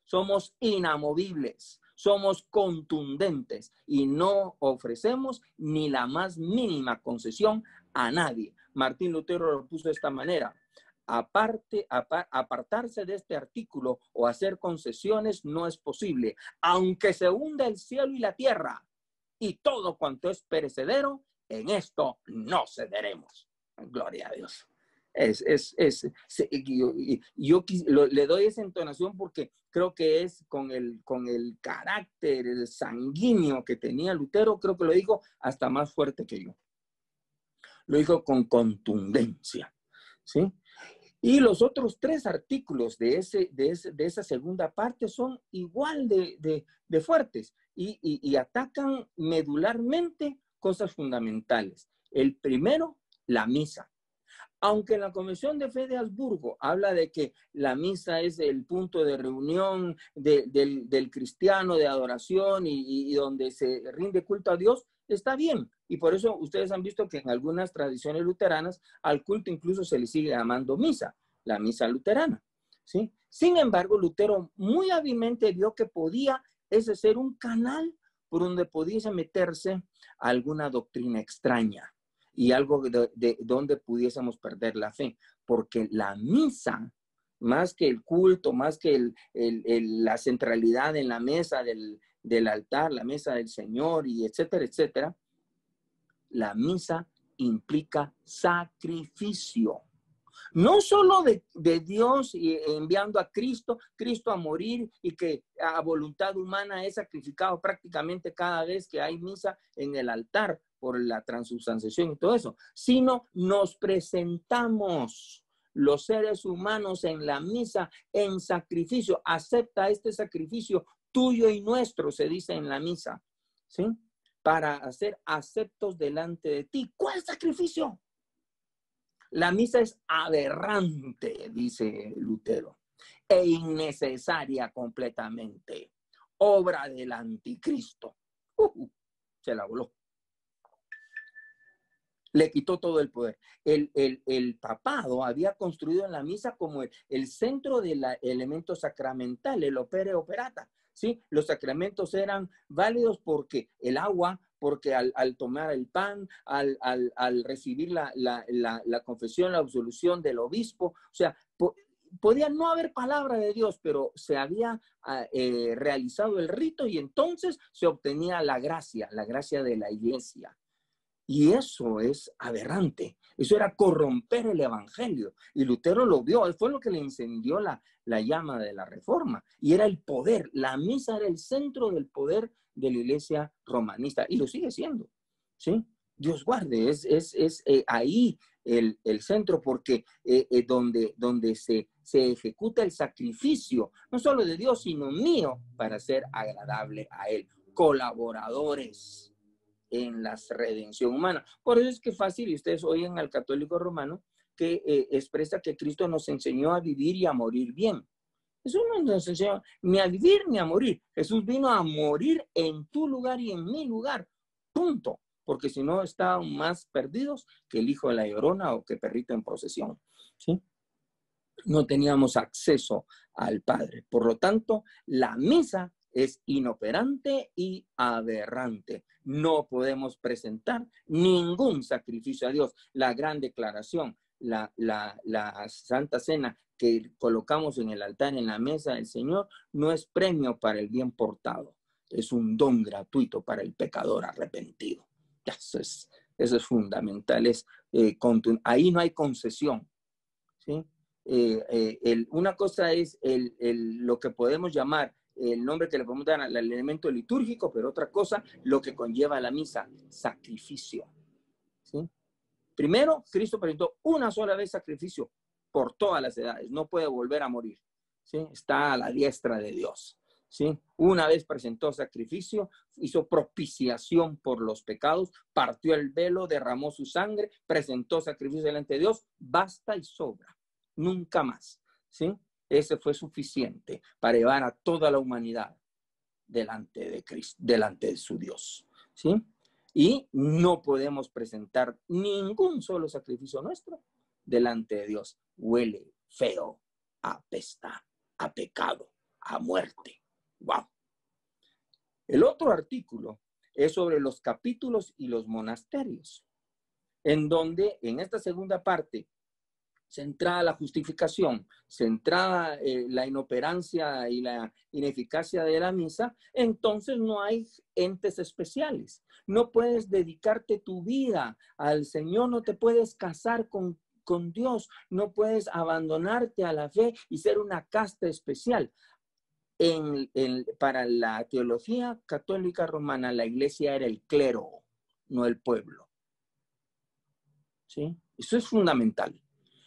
somos inamovibles, somos contundentes y no ofrecemos ni la más mínima concesión a nadie. Martín Lutero lo puso de esta manera: apartarse de este artículo o hacer concesiones no es posible, aunque se hunda el cielo y la tierra y todo cuanto es perecedero, en esto no cederemos. Gloria a Dios. Le doy esa entonación porque creo que es con el carácter sanguíneo que tenía Lutero, creo que lo dijo hasta más fuerte que yo. Lo dijo con contundencia, ¿sí? Y los otros 3 artículos de esa segunda parte son igual de fuertes y atacan medularmente cosas fundamentales. El primero, la misa. Aunque en la Convención de Fe de Habsburgo habla de que la misa es el punto de reunión del cristiano, de adoración y donde se rinde culto a Dios, está bien. Y por eso ustedes han visto que en algunas tradiciones luteranas al culto incluso se le sigue llamando misa, la misa luterana, ¿sí? Sin embargo, Lutero muy hábilmente vio que podía ese ser un canal por donde pudiese meterse alguna doctrina extraña y algo de donde pudiésemos perder la fe, porque la misa, más que el culto, más que la centralidad en la mesa del altar, la mesa del Señor y etcétera, etcétera, la misa implica sacrificio. No solo de Dios enviando a Cristo a morir y que a voluntad humana es sacrificado prácticamente cada vez que hay misa en el altar por la transubstanciación y todo eso, sino nos presentamos los seres humanos en la misa en sacrificio. Acepta este sacrificio tuyo y nuestro, se dice en la misa, ¿sí? Para ser aceptos delante de ti. ¿Cuál sacrificio? La misa es aberrante, dice Lutero, e innecesaria completamente. Obra del anticristo. Se la voló. Le quitó todo el poder. El papado había construido en la misa como el centro del elemento sacramental, el opere operata. ¿Sí? Los sacramentos eran válidos porque el agua, porque al tomar el pan, al recibir la confesión, la absolución del obispo, o sea, podía no haber palabra de Dios, pero se había realizado el rito y entonces se obtenía la gracia de la iglesia. Y eso es aberrante. Eso era corromper el evangelio. Y Lutero lo vio. Fue lo que le encendió la llama de la reforma. Y era el poder. La misa era el centro del poder de la iglesia romanista. Y lo sigue siendo. ¿Sí? Dios guarde. Es ahí el centro porque donde se ejecuta el sacrificio, no solo de Dios, sino mío, para ser agradable a Él. Colaboradores en la redención humana. Por eso es que fácil, y ustedes oyen al católico romano que expresa que Cristo nos enseñó a vivir y a morir bien. Jesús no nos enseñó ni a vivir ni a morir. Jesús vino a morir en tu lugar y en mi lugar. Punto. Porque si no, estaban más perdidos que el hijo de la llorona o que perrito en procesión. ¿Sí? No teníamos acceso al Padre. Por lo tanto, la misa es inoperante y aberrante. No podemos presentar ningún sacrificio a Dios. La gran declaración, la Santa Cena que colocamos en el altar, en la mesa del Señor, no es premio para el bien portado. Es un don gratuito para el pecador arrepentido. Eso es fundamental. Ahí no hay concesión. ¿Sí? Una cosa es lo que podemos llamar el nombre que le podemos dar al elemento litúrgico, pero otra cosa, lo que conlleva la misa, sacrificio. ¿Sí? Primero, Cristo presentó una sola vez sacrificio por todas las edades, no puede volver a morir. ¿Sí? Está a la diestra de Dios. ¿Sí? Una vez presentó sacrificio, hizo propiciación por los pecados, partió el velo, derramó su sangre, presentó sacrificio delante de Dios, basta y sobra, nunca más. ¿Sí? Ese fue suficiente para llevar a toda la humanidad delante de Cristo, delante de su Dios. ¿Sí? Y no podemos presentar ningún solo sacrificio nuestro delante de Dios. Huele feo, apesta, a pecado, a muerte. ¡Wow! El otro artículo es sobre los capítulos y los monasterios, en donde en esta segunda parte, centrada la justificación, centrada la inoperancia y la ineficacia de la misa, entonces no hay entes especiales. No puedes dedicarte tu vida al Señor, no te puedes casar con Dios, no puedes abandonarte a la fe y ser una casta especial. Para la teología católica romana, la iglesia era el clero, no el pueblo. ¿Sí? Eso es fundamental.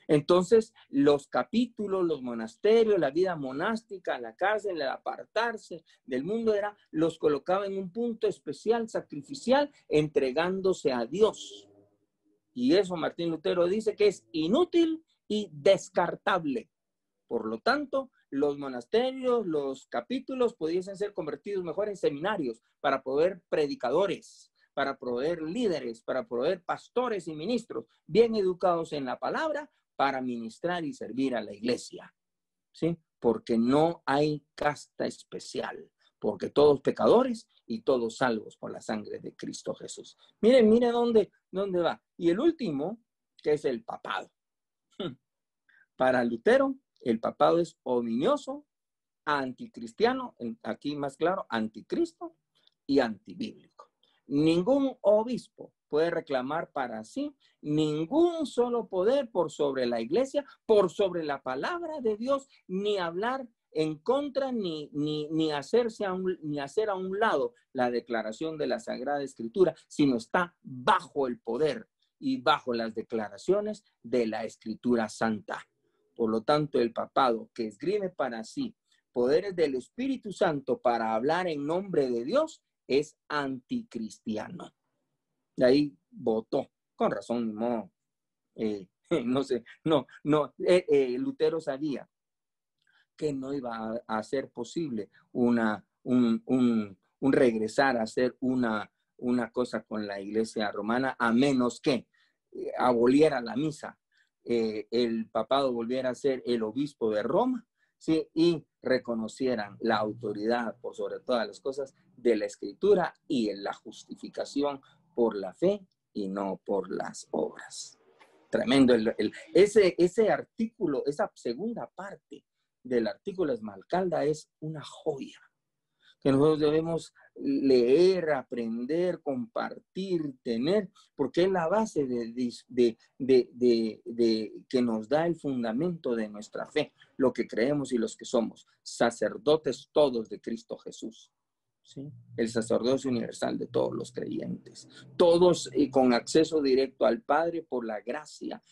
Entonces, los capítulos, los monasterios, la vida monástica, la cárcel, el apartarse del mundo, los colocaba en un punto especial, sacrificial, entregándose a Dios. Y eso Martín Lutero dice que es inútil y descartable. Por lo tanto, los monasterios, los capítulos pudiesen ser convertidos mejor en seminarios para proveer predicadores, para proveer líderes, para proveer pastores y ministros bien educados en la palabra para ministrar y servir a la iglesia, ¿sí? Porque no hay casta especial, porque todos pecadores y todos salvos por la sangre de Cristo Jesús. Miren dónde va. Y el último, que es el papado. Para Lutero, el papado es ominioso, anticristiano, aquí más claro, anticristo y antibíblico. Ningún obispo puede reclamar para sí ningún solo poder por sobre la iglesia, por sobre la palabra de Dios, ni hablar en contra, ni hacer a un lado la declaración de la Sagrada Escritura, sino está bajo el poder y bajo las declaraciones de la Escritura Santa. Por lo tanto, el papado que esgrime para sí poderes del Espíritu Santo para hablar en nombre de Dios es anticristiano. De ahí votó, con razón, no, Lutero sabía que no iba a ser posible un regresar a hacer una cosa con la iglesia romana, a menos que aboliera la misa, el papado volviera a ser el obispo de Roma, ¿sí? Y reconocieran la autoridad por sobre todas las cosas de la Escritura y en la justificación por la fe y no por las obras. Tremendo. Ese artículo, esa segunda parte del artículo de Esmalcalda es una joya que nosotros debemos leer, aprender, compartir, tener, porque es la base que nos da el fundamento de nuestra fe, lo que creemos y los que somos, sacerdotes todos de Cristo Jesús, ¿sí? El sacerdocio universal de todos los creyentes, todos con acceso directo al Padre por la gracia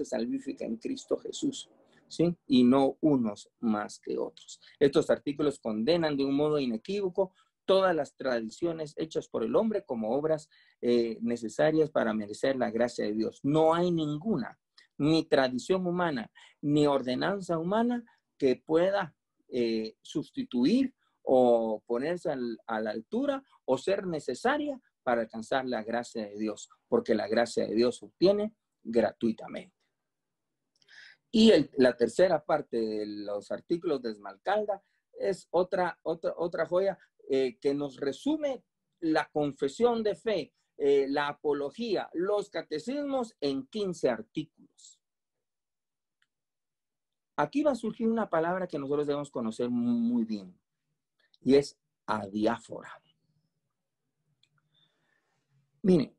salvífica en Cristo Jesús, ¿sí? Y no unos más que otros. Estos artículos condenan de un modo inequívoco todas las tradiciones hechas por el hombre como obras necesarias para merecer la gracia de Dios. No hay ninguna, ni tradición humana, ni ordenanza humana que pueda sustituir o ponerse a la altura o ser necesaria para alcanzar la gracia de Dios, porque la gracia de Dios se obtiene gratuitamente. Y la tercera parte de los artículos de Esmalcalda es otra joya que nos resume la confesión de fe, la apología, los catecismos en 15 artículos. Aquí va a surgir una palabra que nosotros debemos conocer muy bien, y es adiáfora. Miren,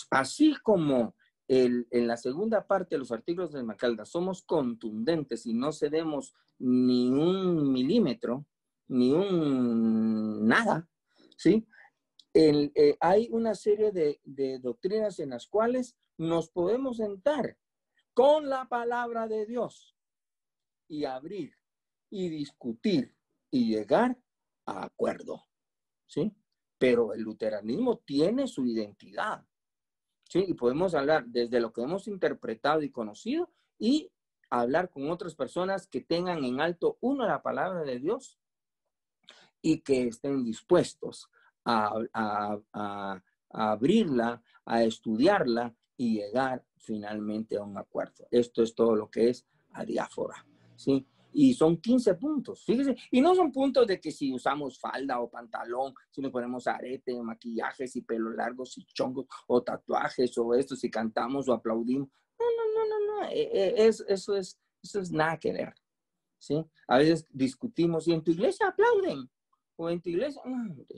así como en la segunda parte de los artículos de Esmalcalda somos contundentes y no cedemos ni un milímetro, ni un nada, ¿sí? Hay una serie de doctrinas en las cuales nos podemos sentar con la palabra de Dios y abrir y discutir y llegar a acuerdo, ¿sí? Pero el luteranismo tiene su identidad, ¿sí? Y podemos hablar desde lo que hemos interpretado y conocido y hablar con otras personas que tengan en alto, uno, la palabra de Dios y que estén dispuestos a abrirla, a estudiarla y llegar finalmente a un acuerdo. Esto es todo lo que es adiáfora, ¿sí? Y son 15 puntos, fíjense, y no son puntos de que si usamos falda o pantalón, si nos ponemos arete, maquillajes y pelos largos y chongos, o tatuajes, o esto, si cantamos o aplaudimos. No, eso es nada que ver, ¿sí? A veces discutimos y en tu iglesia aplauden, o en tu iglesia,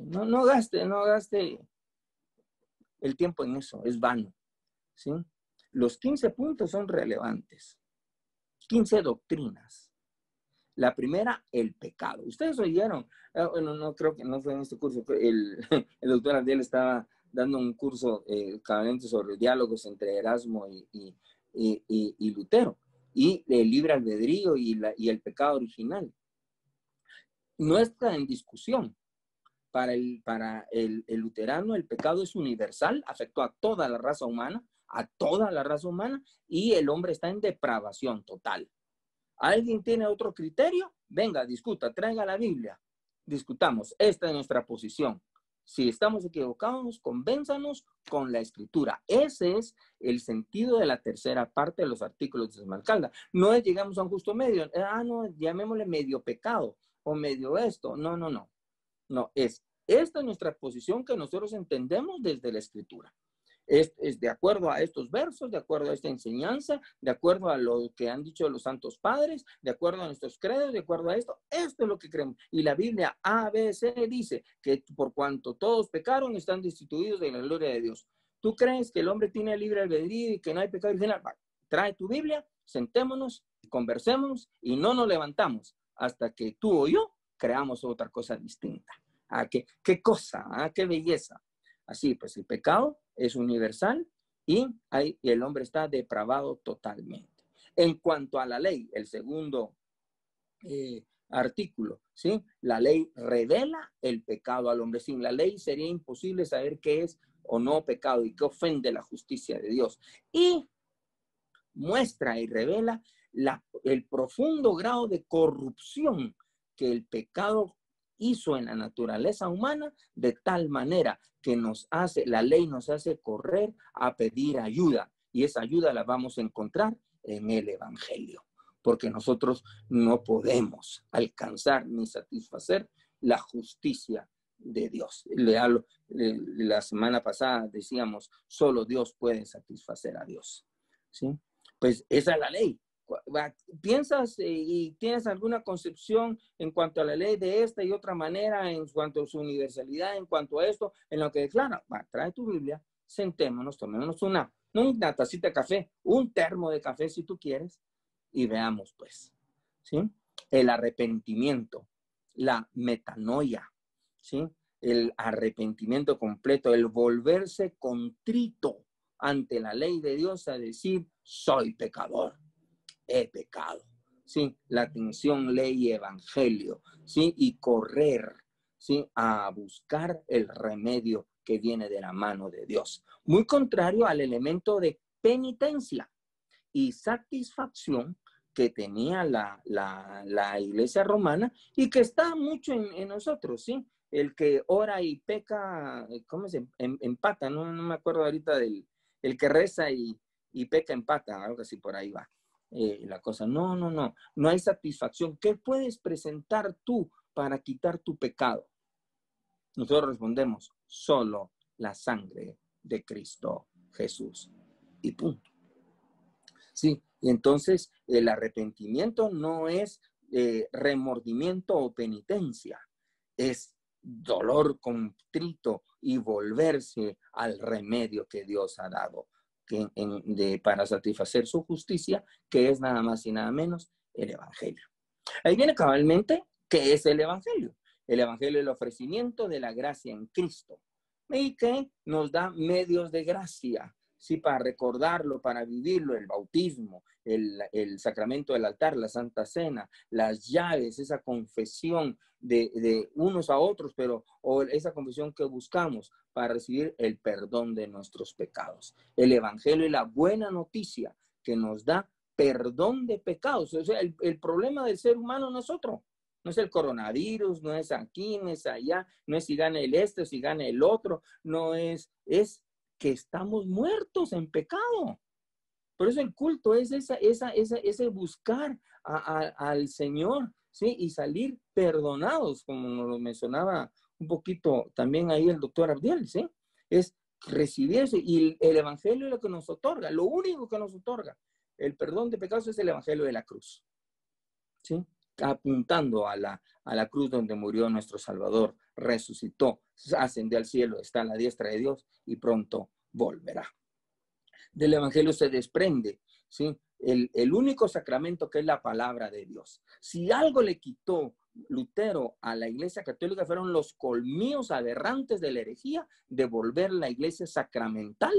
no gaste el tiempo en eso, es vano, ¿sí? Los 15 puntos son relevantes, 15 doctrinas. La primera, el pecado. Ustedes oyeron, bueno, no creo que no fue en este curso, el doctor Andiel estaba dando un curso cabalemente sobre diálogos entre Erasmo y y Lutero, y el libre albedrío y el pecado original. No está en discusión. Para el luterano el pecado es universal, afectó a toda la raza humana, y el hombre está en depravación total. ¿Alguien tiene otro criterio? Venga, discuta, traiga la Biblia, discutamos. Esta es nuestra posición. Si estamos equivocados, convénzanos con la Escritura. Ese es el sentido de la tercera parte de los artículos de Esmalcalda. No es llegamos a un justo medio. No, llamémosle medio pecado o medio esto. No. No, esta es nuestra posición que nosotros entendemos desde la Escritura. Es de acuerdo a estos versos, de acuerdo a esta enseñanza, de acuerdo a lo que han dicho los santos padres, de acuerdo a nuestros credos, de acuerdo a esto es lo que creemos. Y la Biblia ABC dice que por cuanto todos pecaron, están destituidos de la gloria de Dios. ¿Tú crees que el hombre tiene libre albedrío y que no hay pecado original? Trae tu Biblia, sentémonos, conversemos y no nos levantamos hasta que tú o yo creamos otra cosa distinta. ¿Qué cosa? ¿Qué belleza? Así pues, el pecado es universal y el hombre está depravado totalmente. En cuanto a la ley, el segundo artículo, ¿sí? La ley revela el pecado al hombre. Sin la ley sería imposible saber qué es o no pecado y qué ofende la justicia de Dios. Y muestra y revela el profundo grado de corrupción que el pecado hizo en la naturaleza humana, de tal manera que la ley nos hace correr a pedir ayuda, y esa ayuda la vamos a encontrar en el Evangelio, porque nosotros no podemos alcanzar ni satisfacer la justicia de Dios. La semana pasada decíamos, solo Dios puede satisfacer a Dios, ¿sí? Pues esa es la ley. ¿Piensas y tienes alguna concepción en cuanto a la ley de esta y otra manera, en cuanto a su universalidad, en cuanto a esto, en lo que declara? Trae tu Biblia, sentémonos, tomémonos una tacita de café, un termo de café si tú quieres, y veamos pues, ¿sí? El arrepentimiento, la metanoia, ¿sí? El arrepentimiento completo, el volverse contrito ante la ley de Dios a decir, soy pecador. He pecado, ¿sí? La atención, ley y evangelio, ¿sí? Y correr, ¿sí? A buscar el remedio que viene de la mano de Dios. Muy contrario al elemento de penitencia y satisfacción que tenía la iglesia romana y que está mucho en nosotros, ¿sí? El que ora y peca, ¿cómo se empata? No me acuerdo ahorita el que reza y peca empata, algo así por ahí va. La cosa, no hay satisfacción. ¿Qué puedes presentar tú para quitar tu pecado? Nosotros respondemos, solo la sangre de Cristo Jesús. Y punto. Sí, y entonces el arrepentimiento no es remordimiento o penitencia, es dolor contrito y volverse al remedio que Dios ha dado para satisfacer su justicia, que es nada más y nada menos el Evangelio. Ahí viene cabalmente qué es el Evangelio. El Evangelio es el ofrecimiento de la gracia en Cristo y que nos da medios de gracia, sí, para recordarlo, para vivirlo, el bautismo, el sacramento del altar, la Santa Cena, las llaves, esa confesión de unos a otros, o esa confesión que buscamos para recibir el perdón de nuestros pecados. El Evangelio es la buena noticia que nos da perdón de pecados. O sea, el problema del ser humano no es otro. No es el coronavirus, no es aquí, no es allá, no es si gana el este o si gana el otro, no es que estamos muertos en pecado. Por eso el culto es ese buscar al Señor, ¿sí? Y salir perdonados, como nos lo mencionaba un poquito también ahí el doctor Abdiel, ¿sí? Es recibir eso, y el Evangelio es lo que nos otorga, lo único que nos otorga el perdón de pecados es el Evangelio de la cruz, ¿sí? Apuntando a la cruz donde murió nuestro Salvador, resucitó, ascendió al cielo, está a la diestra de Dios y pronto volverá. Del Evangelio se desprende, ¿sí? El único sacramento que es la palabra de Dios. Si algo le quitó Lutero a la Iglesia Católica fueron los colmillos aberrantes de la herejía de volver la Iglesia sacramental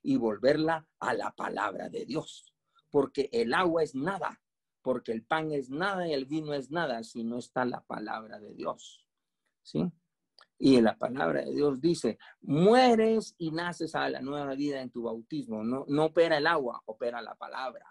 y volverla a la palabra de Dios. Porque el agua es nada, porque el pan es nada y el vino es nada si no está la palabra de Dios. ¿Sí? Y la palabra de Dios dice, mueres y naces a la nueva vida en tu bautismo. No opera el agua, opera la palabra.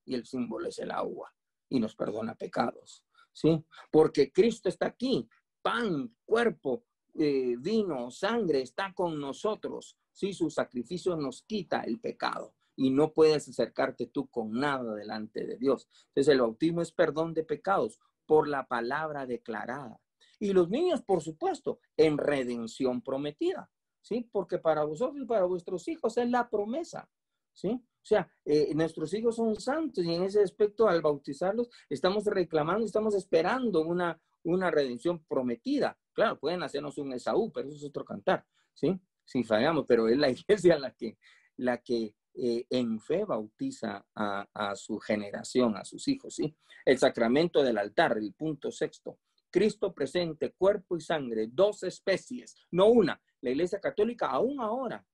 Y el símbolo es el agua. Y nos perdona pecados. ¿Sí? Porque Cristo está aquí. Pan, cuerpo, vino, sangre, está con nosotros. ¿Sí? Su sacrificio nos quita el pecado. Y no puedes acercarte tú con nada delante de Dios. Entonces el bautismo es perdón de pecados por la palabra declarada. Y los niños, por supuesto, en redención prometida, ¿sí? Porque para vosotros y para vuestros hijos es la promesa, ¿sí? O sea, nuestros hijos son santos y en ese aspecto al bautizarlos estamos reclamando, estamos esperando una redención prometida. Claro, pueden hacernos un Esaú, pero eso es otro cantar, ¿sí? Si fallamos, pero es la iglesia la que en fe bautiza a su generación, a sus hijos, ¿sí? El sacramento del altar, el punto sexto. Cristo presente, cuerpo y sangre, dos especies, no una. La Iglesia Católica aún ahora,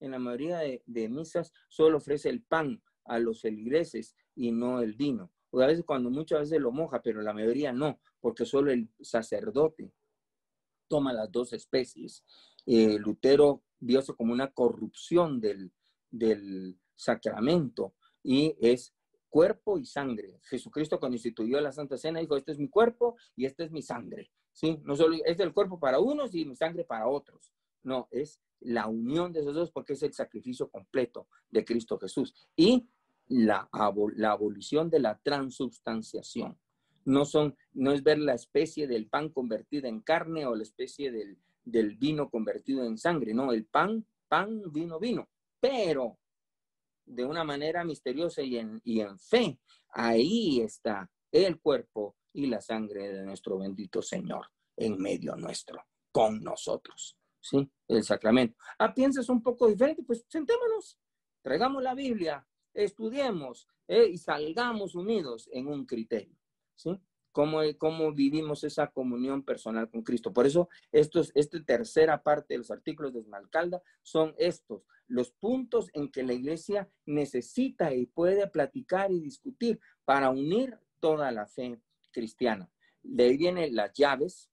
en la mayoría de misas, solo ofrece el pan a los feligreses y no el vino. O a veces muchas veces lo moja, pero la mayoría no, porque solo el sacerdote toma las dos especies. Lutero vio eso como una corrupción del sacramento y es cuerpo y sangre. Jesucristo cuando instituyó la Santa Cena dijo, este es mi cuerpo y esta es mi sangre. ¿Sí? No solo es el cuerpo para unos y mi sangre para otros. No, es la unión de esos dos porque es el sacrificio completo de Cristo Jesús. Y la abolición de la transubstanciación. No es ver la especie del pan convertida en carne o la especie del vino convertido en sangre. No, el pan, vino. Pero de una manera misteriosa y en fe, ahí está el cuerpo y la sangre de nuestro bendito Señor en medio nuestro, con nosotros, ¿sí? El sacramento. ¿Piensas un poco diferente? Pues sentémonos, traigamos la Biblia, estudiemos y salgamos unidos en un criterio, ¿sí? Cómo vivimos esa comunión personal con Cristo. Por eso, esta tercera parte de los artículos de Esmalcalda son estos, los puntos en que la iglesia necesita y puede platicar y discutir para unir toda la fe cristiana. De ahí vienen las llaves,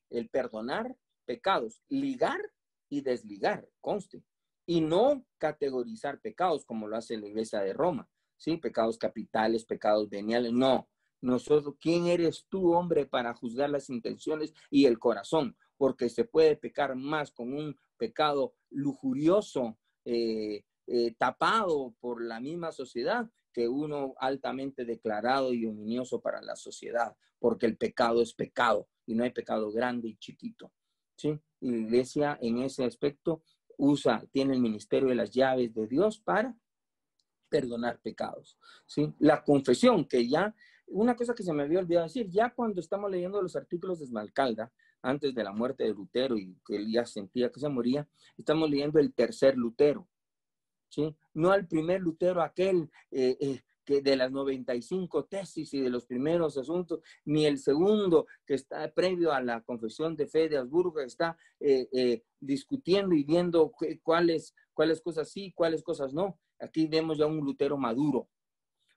el perdonar pecados, ligar y desligar, conste, y no categorizar pecados como lo hace la iglesia de Roma, ¿sí? Pecados capitales, pecados veniales, no. Nosotros, ¿quién eres tú, hombre, para juzgar las intenciones y el corazón? Porque se puede pecar más con un pecado lujurioso, tapado por la misma sociedad, que uno altamente declarado y ominioso para la sociedad, porque el pecado es pecado y no hay pecado grande y chiquito, ¿sí? Y la iglesia en ese aspecto tiene el ministerio de las llaves de Dios para perdonar pecados, ¿sí? La confesión, que ya, una cosa que se me había olvidado decir, ya cuando estamos leyendo los artículos de Esmalcalda, antes de la muerte de Lutero y que él ya sentía que se moría, estamos leyendo el tercer Lutero, ¿sí? No al primer Lutero, aquel que de las 95 tesis y de los primeros asuntos, ni el segundo que está previo a la confesión de fe de Habsburgo, que está discutiendo y viendo cuáles cosas sí, cuáles cosas no. Aquí vemos ya un Lutero maduro,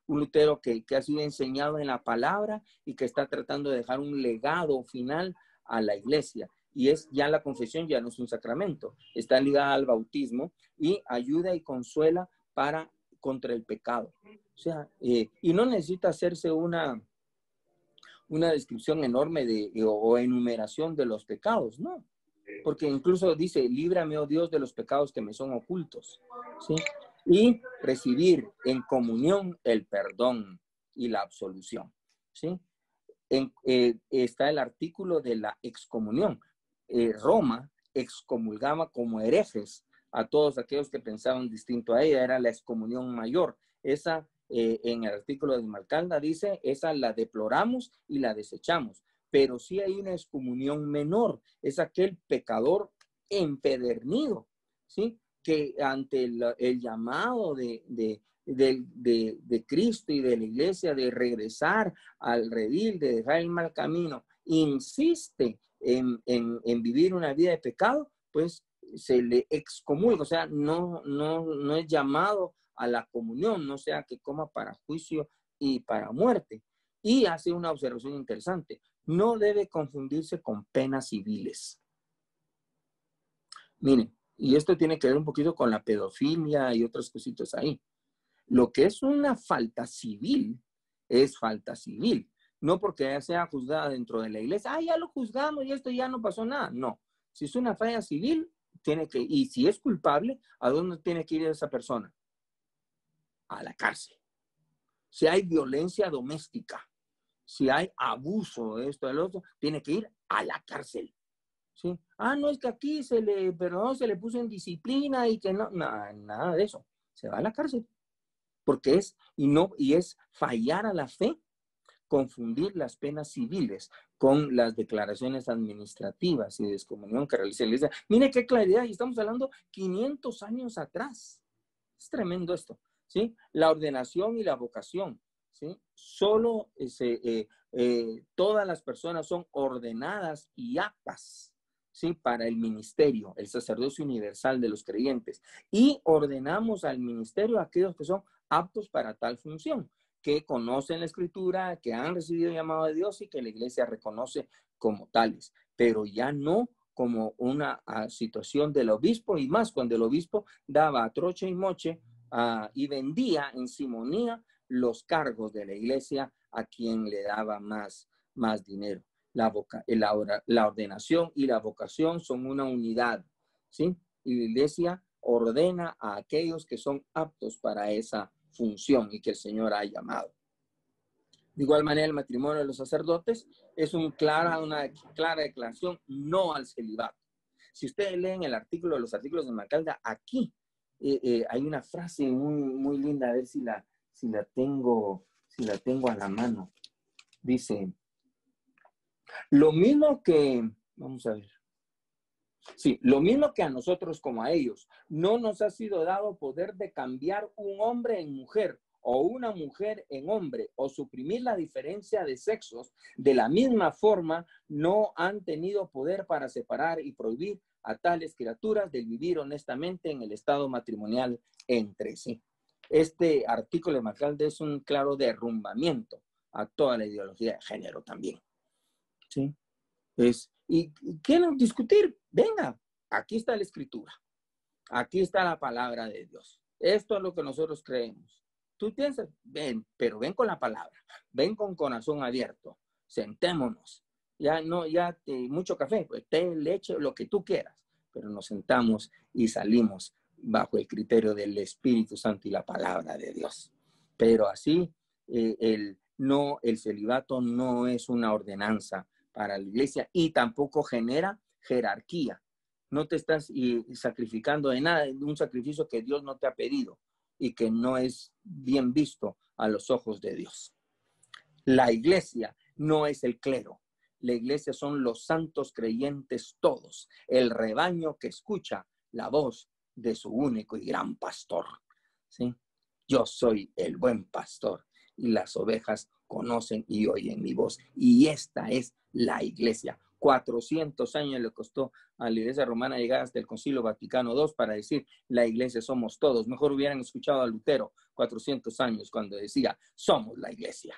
un Lutero que ha sido enseñado en la palabra y que está tratando de dejar un legado final a la iglesia. Y ya la confesión ya no es un sacramento, está ligada al bautismo y ayuda y consuela contra el pecado. O sea, y no necesita hacerse una descripción enorme o enumeración de los pecados, no. Porque incluso dice, líbrame, oh Dios, de los pecados que me son ocultos, ¿sí? Y recibir en comunión el perdón y la absolución, ¿sí? Está el artículo de la excomunión. Roma excomulgaba como herejes a todos aquellos que pensaban distinto a ella, era la excomunión mayor. Esa, en el artículo de Esmalcalda dice, esa la deploramos y la desechamos, pero sí hay una excomunión menor, es aquel pecador empedernido, ¿sí? Que ante el llamado de Cristo y de la iglesia de regresar al redil, de dejar el mal camino, insiste en vivir una vida de pecado, pues se le excomulga, o sea, no es llamado a la comunión, no sea que coma para juicio y para muerte. Y hace una observación interesante, no debe confundirse con penas civiles. Miren, y esto tiene que ver un poquito con la pedofilia y otras cositas ahí. Lo que es una falta civil es falta civil. No porque sea juzgada dentro de la iglesia, ya lo juzgamos y esto ya no pasó nada. No, si es una falla civil, y si es culpable, ¿a dónde tiene que ir esa persona? A la cárcel. Si hay violencia doméstica, si hay abuso de esto, del otro, tiene que ir a la cárcel. ¿Sí? No es que aquí se le puso en disciplina y que no, nada de eso. Se va a la cárcel. Porque es fallar a la fe, confundir las penas civiles con las declaraciones administrativas y de excomunión que realiza la iglesia. Mire qué claridad, y estamos hablando 500 años atrás. Es tremendo esto, ¿sí? La ordenación y la vocación, ¿sí? Solo todas las personas son ordenadas y aptas, ¿sí? Para el ministerio, el sacerdocio universal de los creyentes. Y ordenamos al ministerio a aquellos que son aptos para tal función, que conocen la escritura, que han recibido el llamado de Dios y que la iglesia reconoce como tales, pero ya no como una situación del obispo, y más cuando el obispo daba a troche y moche y vendía en simonía los cargos de la iglesia a quien le daba más dinero. La ordenación y la vocación son una unidad, ¿sí? Y la iglesia ordena a aquellos que son aptos para esa función y que el Señor ha llamado. De igual manera, el matrimonio de los sacerdotes es una clara declaración no al celibato. Si ustedes leen los artículos de Macalda, aquí hay una frase muy linda, a ver si la tengo a la mano. Dice, lo mismo que, vamos a ver. Sí, lo mismo que a nosotros como a ellos, no nos ha sido dado poder de cambiar un hombre en mujer o una mujer en hombre o suprimir la diferencia de sexos. De la misma forma, no han tenido poder para separar y prohibir a tales criaturas de vivir honestamente en el estado matrimonial entre sí. Este artículo de Macalde es un claro derrumbamiento a toda la ideología de género también, ¿sí? Y quieren discutir, venga, aquí está la escritura, aquí está la palabra de Dios, esto es lo que nosotros creemos. Tú piensas, ven, pero ven con la palabra, ven con corazón abierto, sentémonos, mucho café, pues, té, leche, lo que tú quieras, pero nos sentamos y salimos bajo el criterio del Espíritu Santo y la palabra de Dios. Pero así, el celibato no es una ordenanza para la iglesia y tampoco genera jerarquía. No te estás sacrificando de nada, de un sacrificio que Dios no te ha pedido y que no es bien visto a los ojos de Dios. La iglesia no es el clero. La iglesia son los santos creyentes todos, el rebaño que escucha la voz de su único y gran pastor, ¿sí? Yo soy el buen pastor y las ovejas conocen y oyen mi voz. Y esta es la iglesia. 400 años le costó a la iglesia romana llegar hasta el Concilio Vaticano II para decir, la iglesia somos todos. Mejor hubieran escuchado a Lutero 400 años cuando decía, somos la iglesia.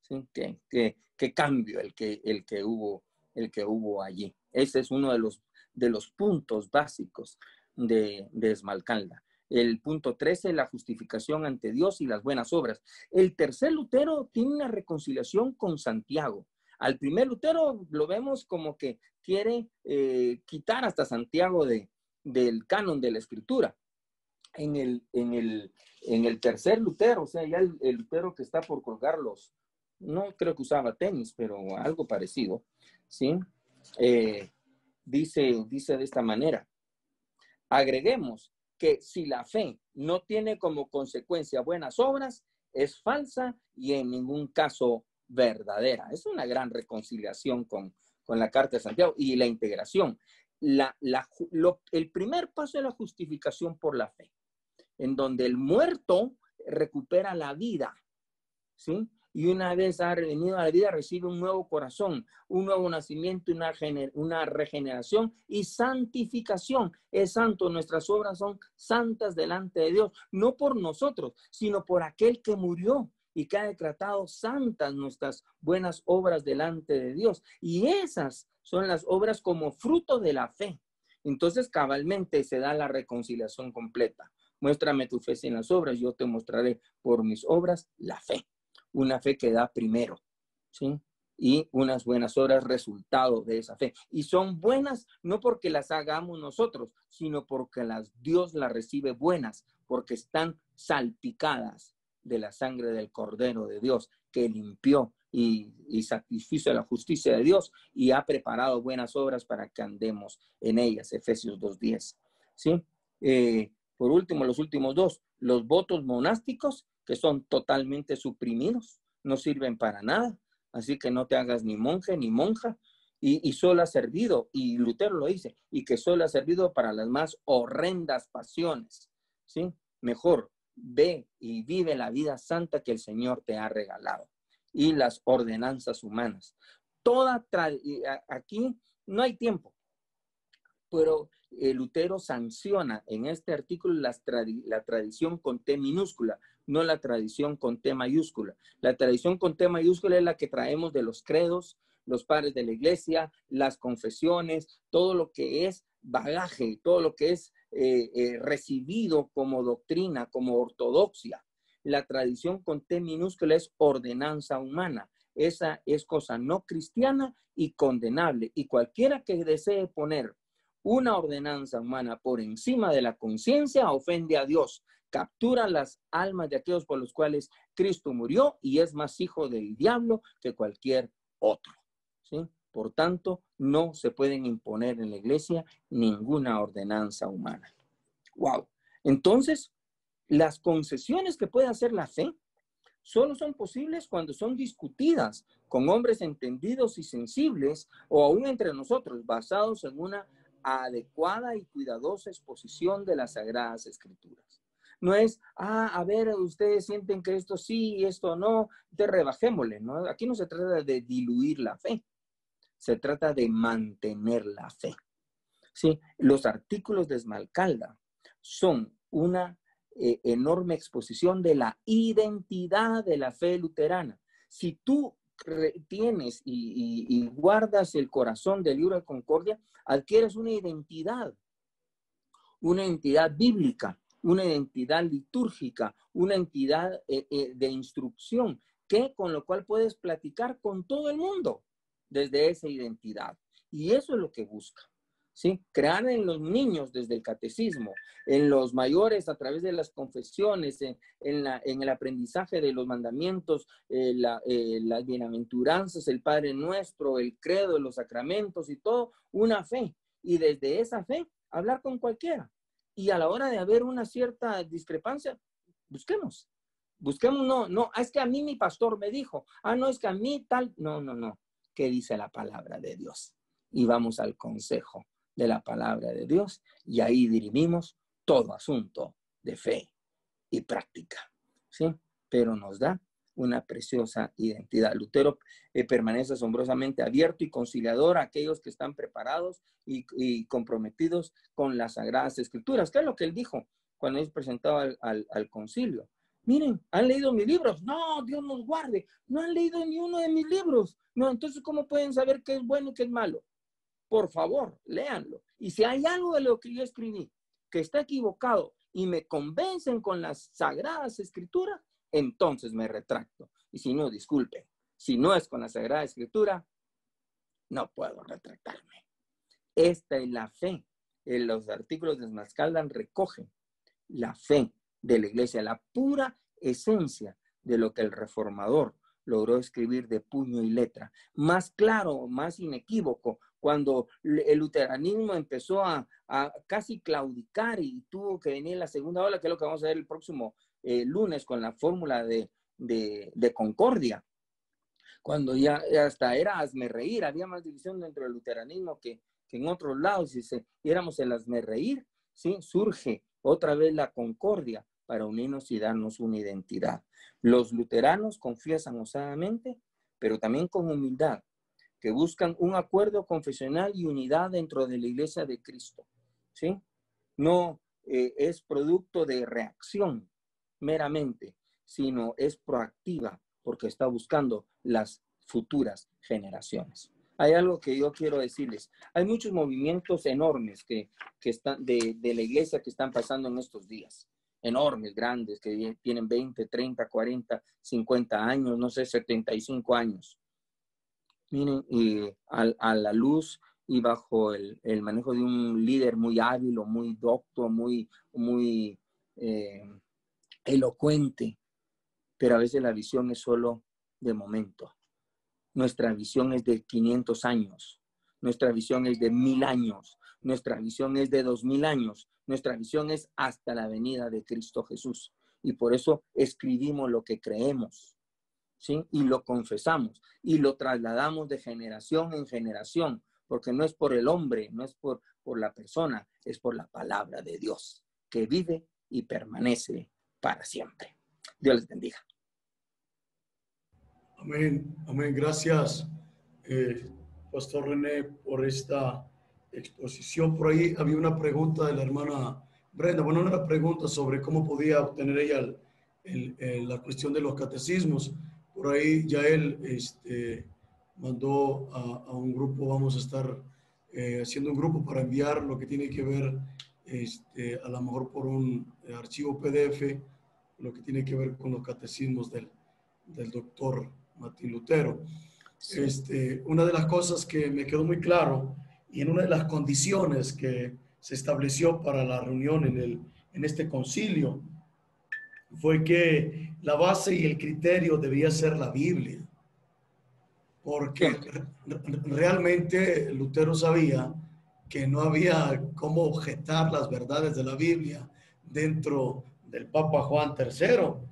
¿Sí? ¿Qué cambio el que hubo allí? Ese es uno de los puntos básicos de Esmalcalda. El punto 13, la justificación ante Dios y las buenas obras. El tercer Lutero tiene una reconciliación con Santiago. Al primer Lutero lo vemos como que quiere quitar hasta Santiago del canon de la Escritura. En el tercer Lutero, o sea, ya el Lutero que está por colgarlos, no creo que usaba tenis, pero algo parecido, ¿sí? Dice de esta manera, agreguemos que si la fe no tiene como consecuencia buenas obras, es falsa y en ningún caso verdadera. Es una gran reconciliación con la Carta de Santiago y la integración. El primer paso es la justificación por la fe, en donde el muerto recupera la vida, ¿sí? y una vez ha venido a la vida recibe un nuevo corazón, un nuevo nacimiento, una regeneración y santificación. Es santo, nuestras obras son santas delante de Dios, no por nosotros, sino por aquel que murió y que ha decretado santas nuestras buenas obras delante de Dios. Y esas son las obras como fruto de la fe. Entonces, cabalmente se da la reconciliación completa. Muéstrame tu fe sin las obras, yo te mostraré por mis obras la fe. Una fe que da primero, ¿sí? Y unas buenas obras resultado de esa fe. Y son buenas no porque las hagamos nosotros, sino porque Dios las recibe buenas, porque están salpicadas de la sangre del Cordero de Dios, que limpió y satisfizo la justicia de Dios y ha preparado buenas obras para que andemos en ellas. Efesios 2:10. ¿Sí? Por último, los últimos dos, los votos monásticos, que son totalmente suprimidos, no sirven para nada, así que no te hagas ni monje ni monja, y solo ha servido, y Lutero lo dice, y que solo ha servido para las más horrendas pasiones, ¿sí? Mejor, ve y vive la vida santa que el Señor te ha regalado, y las ordenanzas humanas. Aquí no hay tiempo, pero Lutero sanciona en este artículo la tradición con T minúscula, no la tradición con T mayúscula. La tradición con T mayúscula es la que traemos de los credos, los padres de la iglesia, las confesiones, todo lo que es bagaje, todo lo que es recibido como doctrina, como ortodoxia. La tradición con T minúscula es ordenanza humana. Esa es cosa no cristiana y condenable. Y cualquiera que desee poner una ordenanza humana por encima de la conciencia ofende a Dios, captura las almas de aquellos por los cuales Cristo murió y es más hijo del diablo que cualquier otro, ¿sí? Por tanto, no se pueden imponer en la iglesia ninguna ordenanza humana. ¡Wow! Entonces, las concesiones que puede hacer la fe solo son posibles cuando son discutidas con hombres entendidos y sensibles o aún entre nosotros, basados en una adecuada y cuidadosa exposición de las Sagradas Escrituras. No es, a ver, ustedes sienten que esto sí y esto no, te rebajémosle, ¿no? Aquí no se trata de diluir la fe, se trata de mantener la fe. ¿Sí? Los artículos de Esmalcalda son una enorme exposición de la identidad de la fe luterana. Si tú tienes y guardas el corazón del libro de Concordia, adquieres una identidad bíblica, una identidad litúrgica, una entidad de instrucción, con lo cual puedes platicar con todo el mundo desde esa identidad. Y eso es lo que busca, ¿sí? Crear en los niños desde el catecismo, en los mayores a través de las confesiones, en el aprendizaje de los mandamientos, las bienaventuranzas, el Padre Nuestro, el credo, los sacramentos y todo, una fe. Y desde esa fe, hablar con cualquiera. Y a la hora de haber una cierta discrepancia, busquemos, no, es que a mí mi pastor me dijo, no, es que a mí tal, no, ¿qué dice la palabra de Dios? Y vamos al consejo de la palabra de Dios y ahí dirimimos todo asunto de fe y práctica, ¿sí? Pero nos da una preciosa identidad. Lutero permanece asombrosamente abierto y conciliador a aquellos que están preparados y comprometidos con las Sagradas Escrituras. ¿Qué es lo que él dijo cuando es presentado al concilio? Miren, ¿han leído mis libros? No, Dios nos guarde. No han leído ni uno de mis libros. No, entonces, ¿cómo pueden saber qué es bueno y qué es malo? Por favor, léanlo. Y si hay algo de lo que yo escribí que está equivocado y me convencen con las Sagradas Escrituras, entonces me retracto. Y si no, disculpen, si no es con la Sagrada Escritura, no puedo retractarme. Esta es la fe. En los artículos de Esmalcalda recogen la fe de la iglesia, la pura esencia de lo que el reformador logró escribir de puño y letra. Más claro, más inequívoco, cuando el luteranismo empezó a casi claudicar y tuvo que venir la segunda ola, que es lo que vamos a ver el próximo lunes con la fórmula de concordia. Cuando ya hasta era hazmerreír, había más división dentro del luteranismo que en otros lados, y éramos el hazmerreír, ¿sí? Surge otra vez la concordia para unirnos y darnos una identidad. Los luteranos confiesan osadamente, pero también con humildad, que buscan un acuerdo confesional y unidad dentro de la Iglesia de Cristo, ¿sí? No es producto de reacción meramente, sino es proactiva porque está buscando las futuras generaciones. Hay algo que yo quiero decirles. Hay muchos movimientos enormes que están de la iglesia que están pasando en estos días. Enormes, grandes, que tienen 20, 30, 40, 50 años, no sé, 75 años. Miren, a la luz y bajo el manejo de un líder muy hábil o muy docto, muy elocuente, pero a veces la visión es solo de momento. Nuestra visión es de 500 años, nuestra visión es de 1000 años, nuestra visión es de 2000 años, nuestra visión es hasta la venida de Cristo Jesús. Y por eso escribimos lo que creemos, ¿sí? Y lo confesamos y lo trasladamos de generación en generación, porque no es por el hombre, no es por la persona, es por la palabra de Dios, que vive y permanece para siempre. Dios les bendiga. Amén, amén. Gracias, Pastor René, por esta exposición. Por ahí había una pregunta de la hermana Brenda. Bueno, una pregunta sobre cómo podía obtener ella la cuestión de los catecismos. Por ahí ya él mandó a un grupo, vamos a estar haciendo un grupo para enviar lo que tiene que ver, a lo mejor por un archivo PDF, lo que tiene que ver con los catecismos del doctor Martín Lutero. Sí. Una de las cosas que me quedó muy claro y en una de las condiciones que se estableció para la reunión en este concilio fue que la base y el criterio debía ser la Biblia, porque realmente Lutero sabía que no había cómo objetar las verdades de la Biblia dentro del Papa Juan III,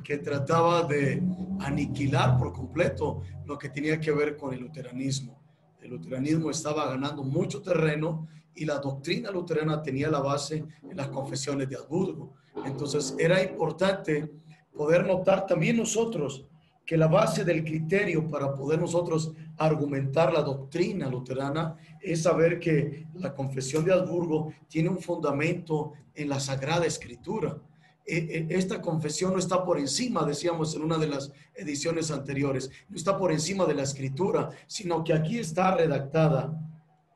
que trataba de aniquilar por completo lo que tenía que ver con el luteranismo. El luteranismo estaba ganando mucho terreno y la doctrina luterana tenía la base en las confesiones de Habsburgo. Entonces era importante poder notar también nosotros que la base del criterio para poder nosotros argumentar la doctrina luterana es saber que la confesión de Habsburgo tiene un fundamento en la Sagrada Escritura. Esta confesión no está por encima, decíamos en una de las ediciones anteriores, no está por encima de la Escritura, sino que aquí está redactada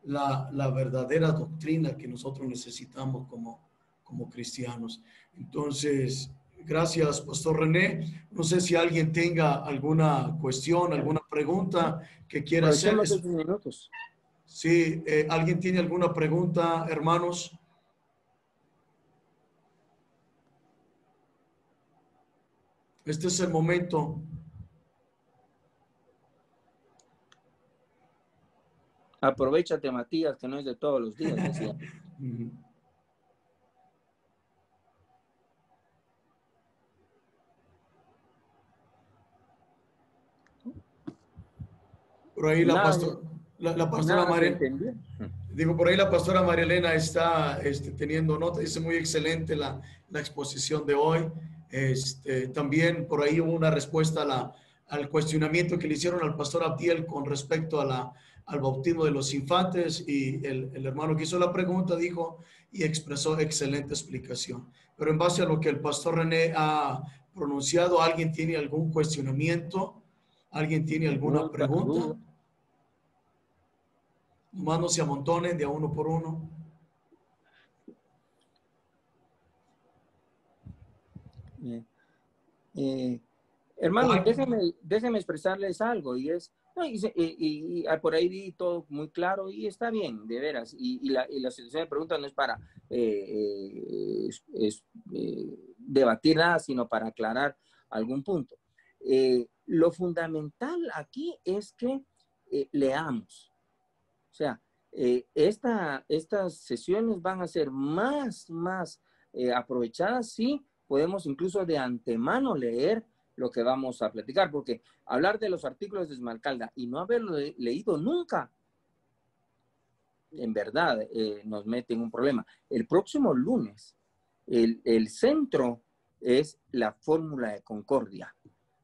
la verdadera doctrina que nosotros necesitamos como cristianos. Entonces, gracias, Pastor René. No sé si alguien tenga alguna cuestión, alguna pregunta que quiera hacer. Estos minutos. Sí, ¿alguien tiene alguna pregunta, hermanos? Este es el momento. Aprovechate, Matías, que no es de todos los días, decía. Por ahí la pastora María, digo, por ahí la pastora María Elena está teniendo nota, dice muy excelente la exposición de hoy. También por ahí hubo una respuesta al cuestionamiento que le hicieron al pastor Abdiel con respecto al bautismo de los infantes, y el hermano que hizo la pregunta dijo y expresó excelente explicación. Pero en base a lo que el pastor René ha pronunciado, ¿alguien tiene algún cuestionamiento? ¿Alguien tiene alguna pregunta? Nomás no se amontonen de a uno por uno. Hermanos, déjenme expresarles algo, y es, y por ahí vi todo muy claro y está bien, de veras, y la situación de preguntas no es para debatir nada, sino para aclarar algún punto. Lo fundamental aquí es que leamos. O sea, estas sesiones van a ser más aprovechadas si podemos incluso de antemano leer lo que vamos a platicar, porque hablar de los artículos de Esmalcalda y no haberlo leído nunca, en verdad, nos mete en un problema. El próximo lunes El centro es la fórmula de concordia,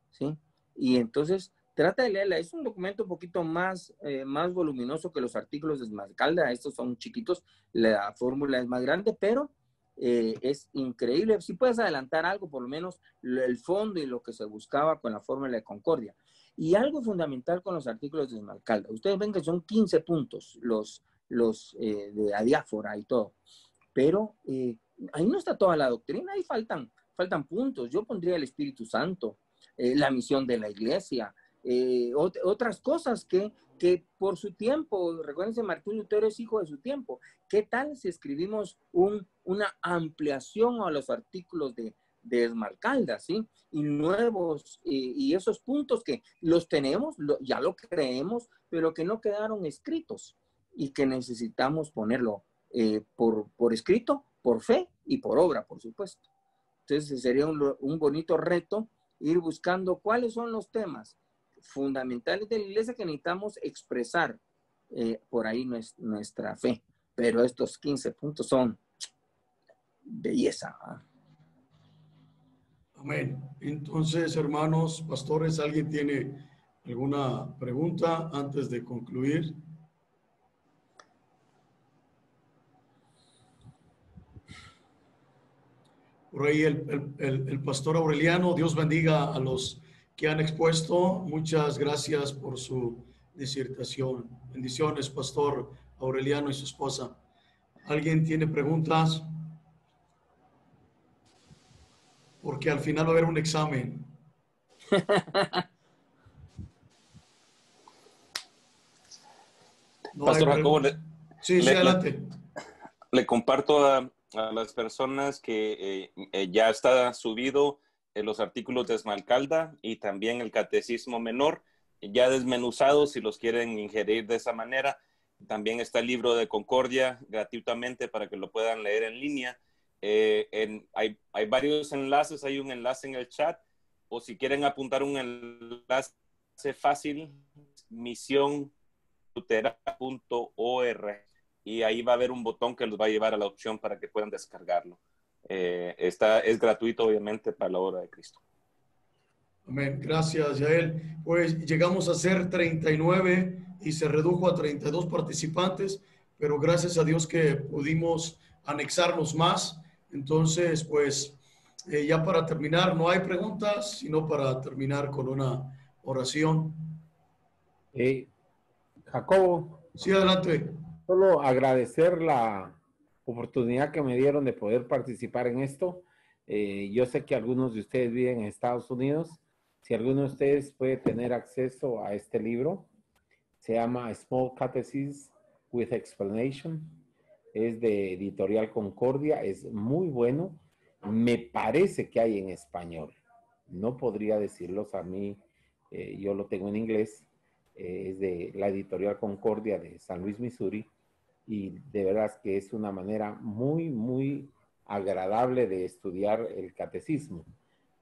¿sí? Y entonces trata de leerla. Es un documento un poquito más, más voluminoso que los artículos de Esmalcalda. Estos son chiquitos, la fórmula es más grande, pero es increíble. Si puedes adelantar algo, por lo menos el fondo y lo que se buscaba con la fórmula de concordia. Y algo fundamental con los artículos de Esmalcalda. Ustedes ven que son 15 puntos los de adiáfora y todo. Pero ahí no está toda la doctrina, ahí faltan puntos. Yo pondría el Espíritu Santo, la misión de la iglesia, otras cosas que por su tiempo, recuérdense, Martín Lutero es hijo de su tiempo. ¿Qué tal si escribimos una ampliación a los artículos de Esmalcalda, ¿sí? Y nuevos, y esos puntos que los tenemos, ya lo creemos, pero que no quedaron escritos y que necesitamos ponerlo por escrito, por fe y por obra, por supuesto. Entonces sería un bonito reto ir buscando cuáles son los temas fundamentales de la iglesia que necesitamos expresar por ahí nuestra fe. Pero estos 15 puntos son belleza. Amén. Entonces, hermanos, pastores, ¿alguien tiene alguna pregunta antes de concluir? Por ahí el pastor Aureliano, Dios bendiga a los que han expuesto. Muchas gracias por su disertación. Bendiciones, pastor Aureliano y su esposa. ¿Alguien tiene preguntas? Porque al final va a haber un examen. No Pastor Jacobo, sí, adelante. Le comparto a las personas que ya está subido los artículos de Esmalcalda y también el Catecismo Menor, ya desmenuzados si los quieren ingerir de esa manera. También está el libro de Concordia gratuitamente para que lo puedan leer en línea. Hay varios enlaces, hay un enlace en el chat, o si quieren apuntar un enlace fácil, misionlutera.org, y ahí va a haber un botón que los va a llevar a la opción para que puedan descargarlo. Es gratuito, obviamente, para la obra de Cristo. Amén. Gracias, Yael. Pues llegamos a ser 39 y se redujo a 32 participantes, pero gracias a Dios que pudimos anexarnos más. Entonces, pues ya para terminar, no hay preguntas, sino para terminar con una oración. Jacobo. Sí, adelante. Solo agradecer la oportunidad que me dieron de poder participar en esto. Yo sé que algunos de ustedes viven en Estados Unidos. Si alguno de ustedes puede tener acceso a este libro, se llama Small Catechism with Explanation. Es de Editorial Concordia. Es muy bueno. Me parece que hay en español. No podría decirlos a mí. Yo lo tengo en inglés. Es de la Editorial Concordia de San Luis, Missouri. Y de verdad que es una manera muy, muy agradable de estudiar el catecismo.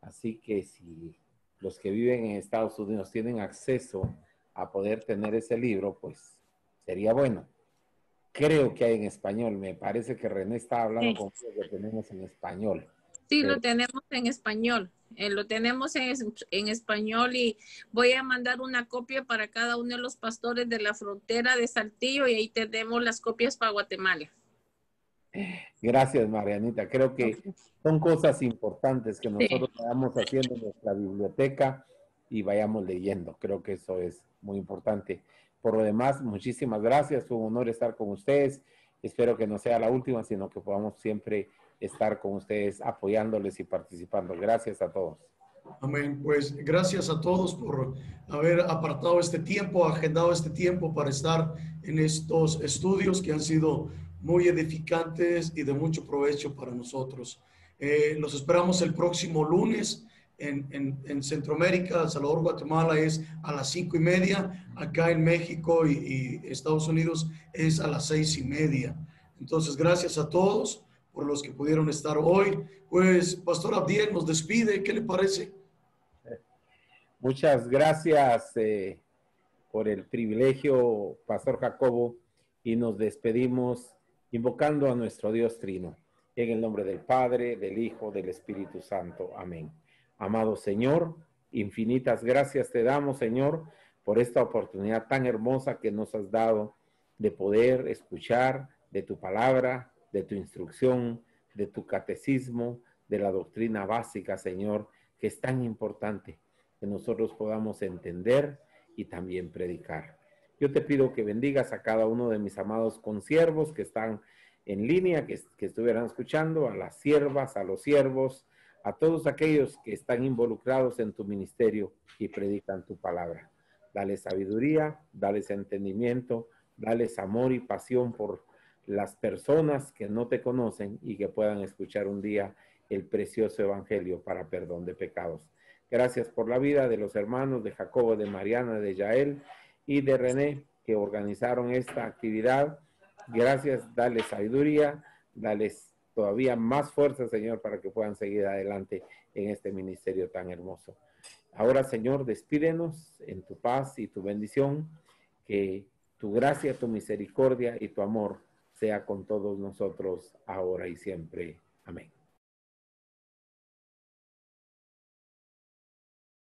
Así que si los que viven en Estados Unidos tienen acceso a poder tener ese libro, pues sería bueno. Creo que hay en español. Me parece que René está hablando con que tenemos en español. Sí, lo tenemos en español. Lo tenemos en español y voy a mandar una copia para cada uno de los pastores de la frontera de Saltillo y ahí tenemos las copias para Guatemala. Gracias, Marianita. Creo que son cosas importantes que nosotros vayamos haciendo en nuestra biblioteca y vayamos leyendo. Creo que eso es muy importante. Por lo demás, muchísimas gracias. Fue un honor estar con ustedes. Espero que no sea la última, sino que podamos siempre estar con ustedes apoyándoles y participando. Gracias a todos. Amén. Pues gracias a todos por haber apartado este tiempo, agendado este tiempo para estar en estos estudios que han sido muy edificantes y de mucho provecho para nosotros. Los esperamos el próximo lunes en Centroamérica, El Salvador, Guatemala es a las 5:30, acá en México y Estados Unidos es a las 6:30. Entonces, gracias a todos por los que pudieron estar hoy. Pues, Pastor Abdiel nos despide, ¿qué le parece? Muchas gracias por el privilegio, Pastor Jacobo, y nos despedimos invocando a nuestro Dios Trino. En el nombre del Padre, del Hijo, del Espíritu Santo. Amén. Amado Señor, infinitas gracias te damos, Señor, por esta oportunidad tan hermosa que nos has dado de poder escuchar de tu palabra, de tu instrucción, de tu catecismo, de la doctrina básica, Señor, que es tan importante que nosotros podamos entender y también predicar. Yo te pido que bendigas a cada uno de mis amados consiervos que están en línea, que estuvieran escuchando, a las siervas, a los siervos, a todos aquellos que están involucrados en tu ministerio y predican tu palabra. Dales sabiduría, dales entendimiento, dales amor y pasión por las personas que no te conocen y que puedan escuchar un día el precioso evangelio para perdón de pecados. Gracias por la vida de los hermanos de Jacobo, de Mariana, de Yael y de René que organizaron esta actividad. Gracias, dales sabiduría, dales todavía más fuerza, Señor, para que puedan seguir adelante en este ministerio tan hermoso. Ahora, Señor, despídenos en tu paz y tu bendición, que tu gracia, tu misericordia y tu amor sea con todos nosotros ahora y siempre. Amén.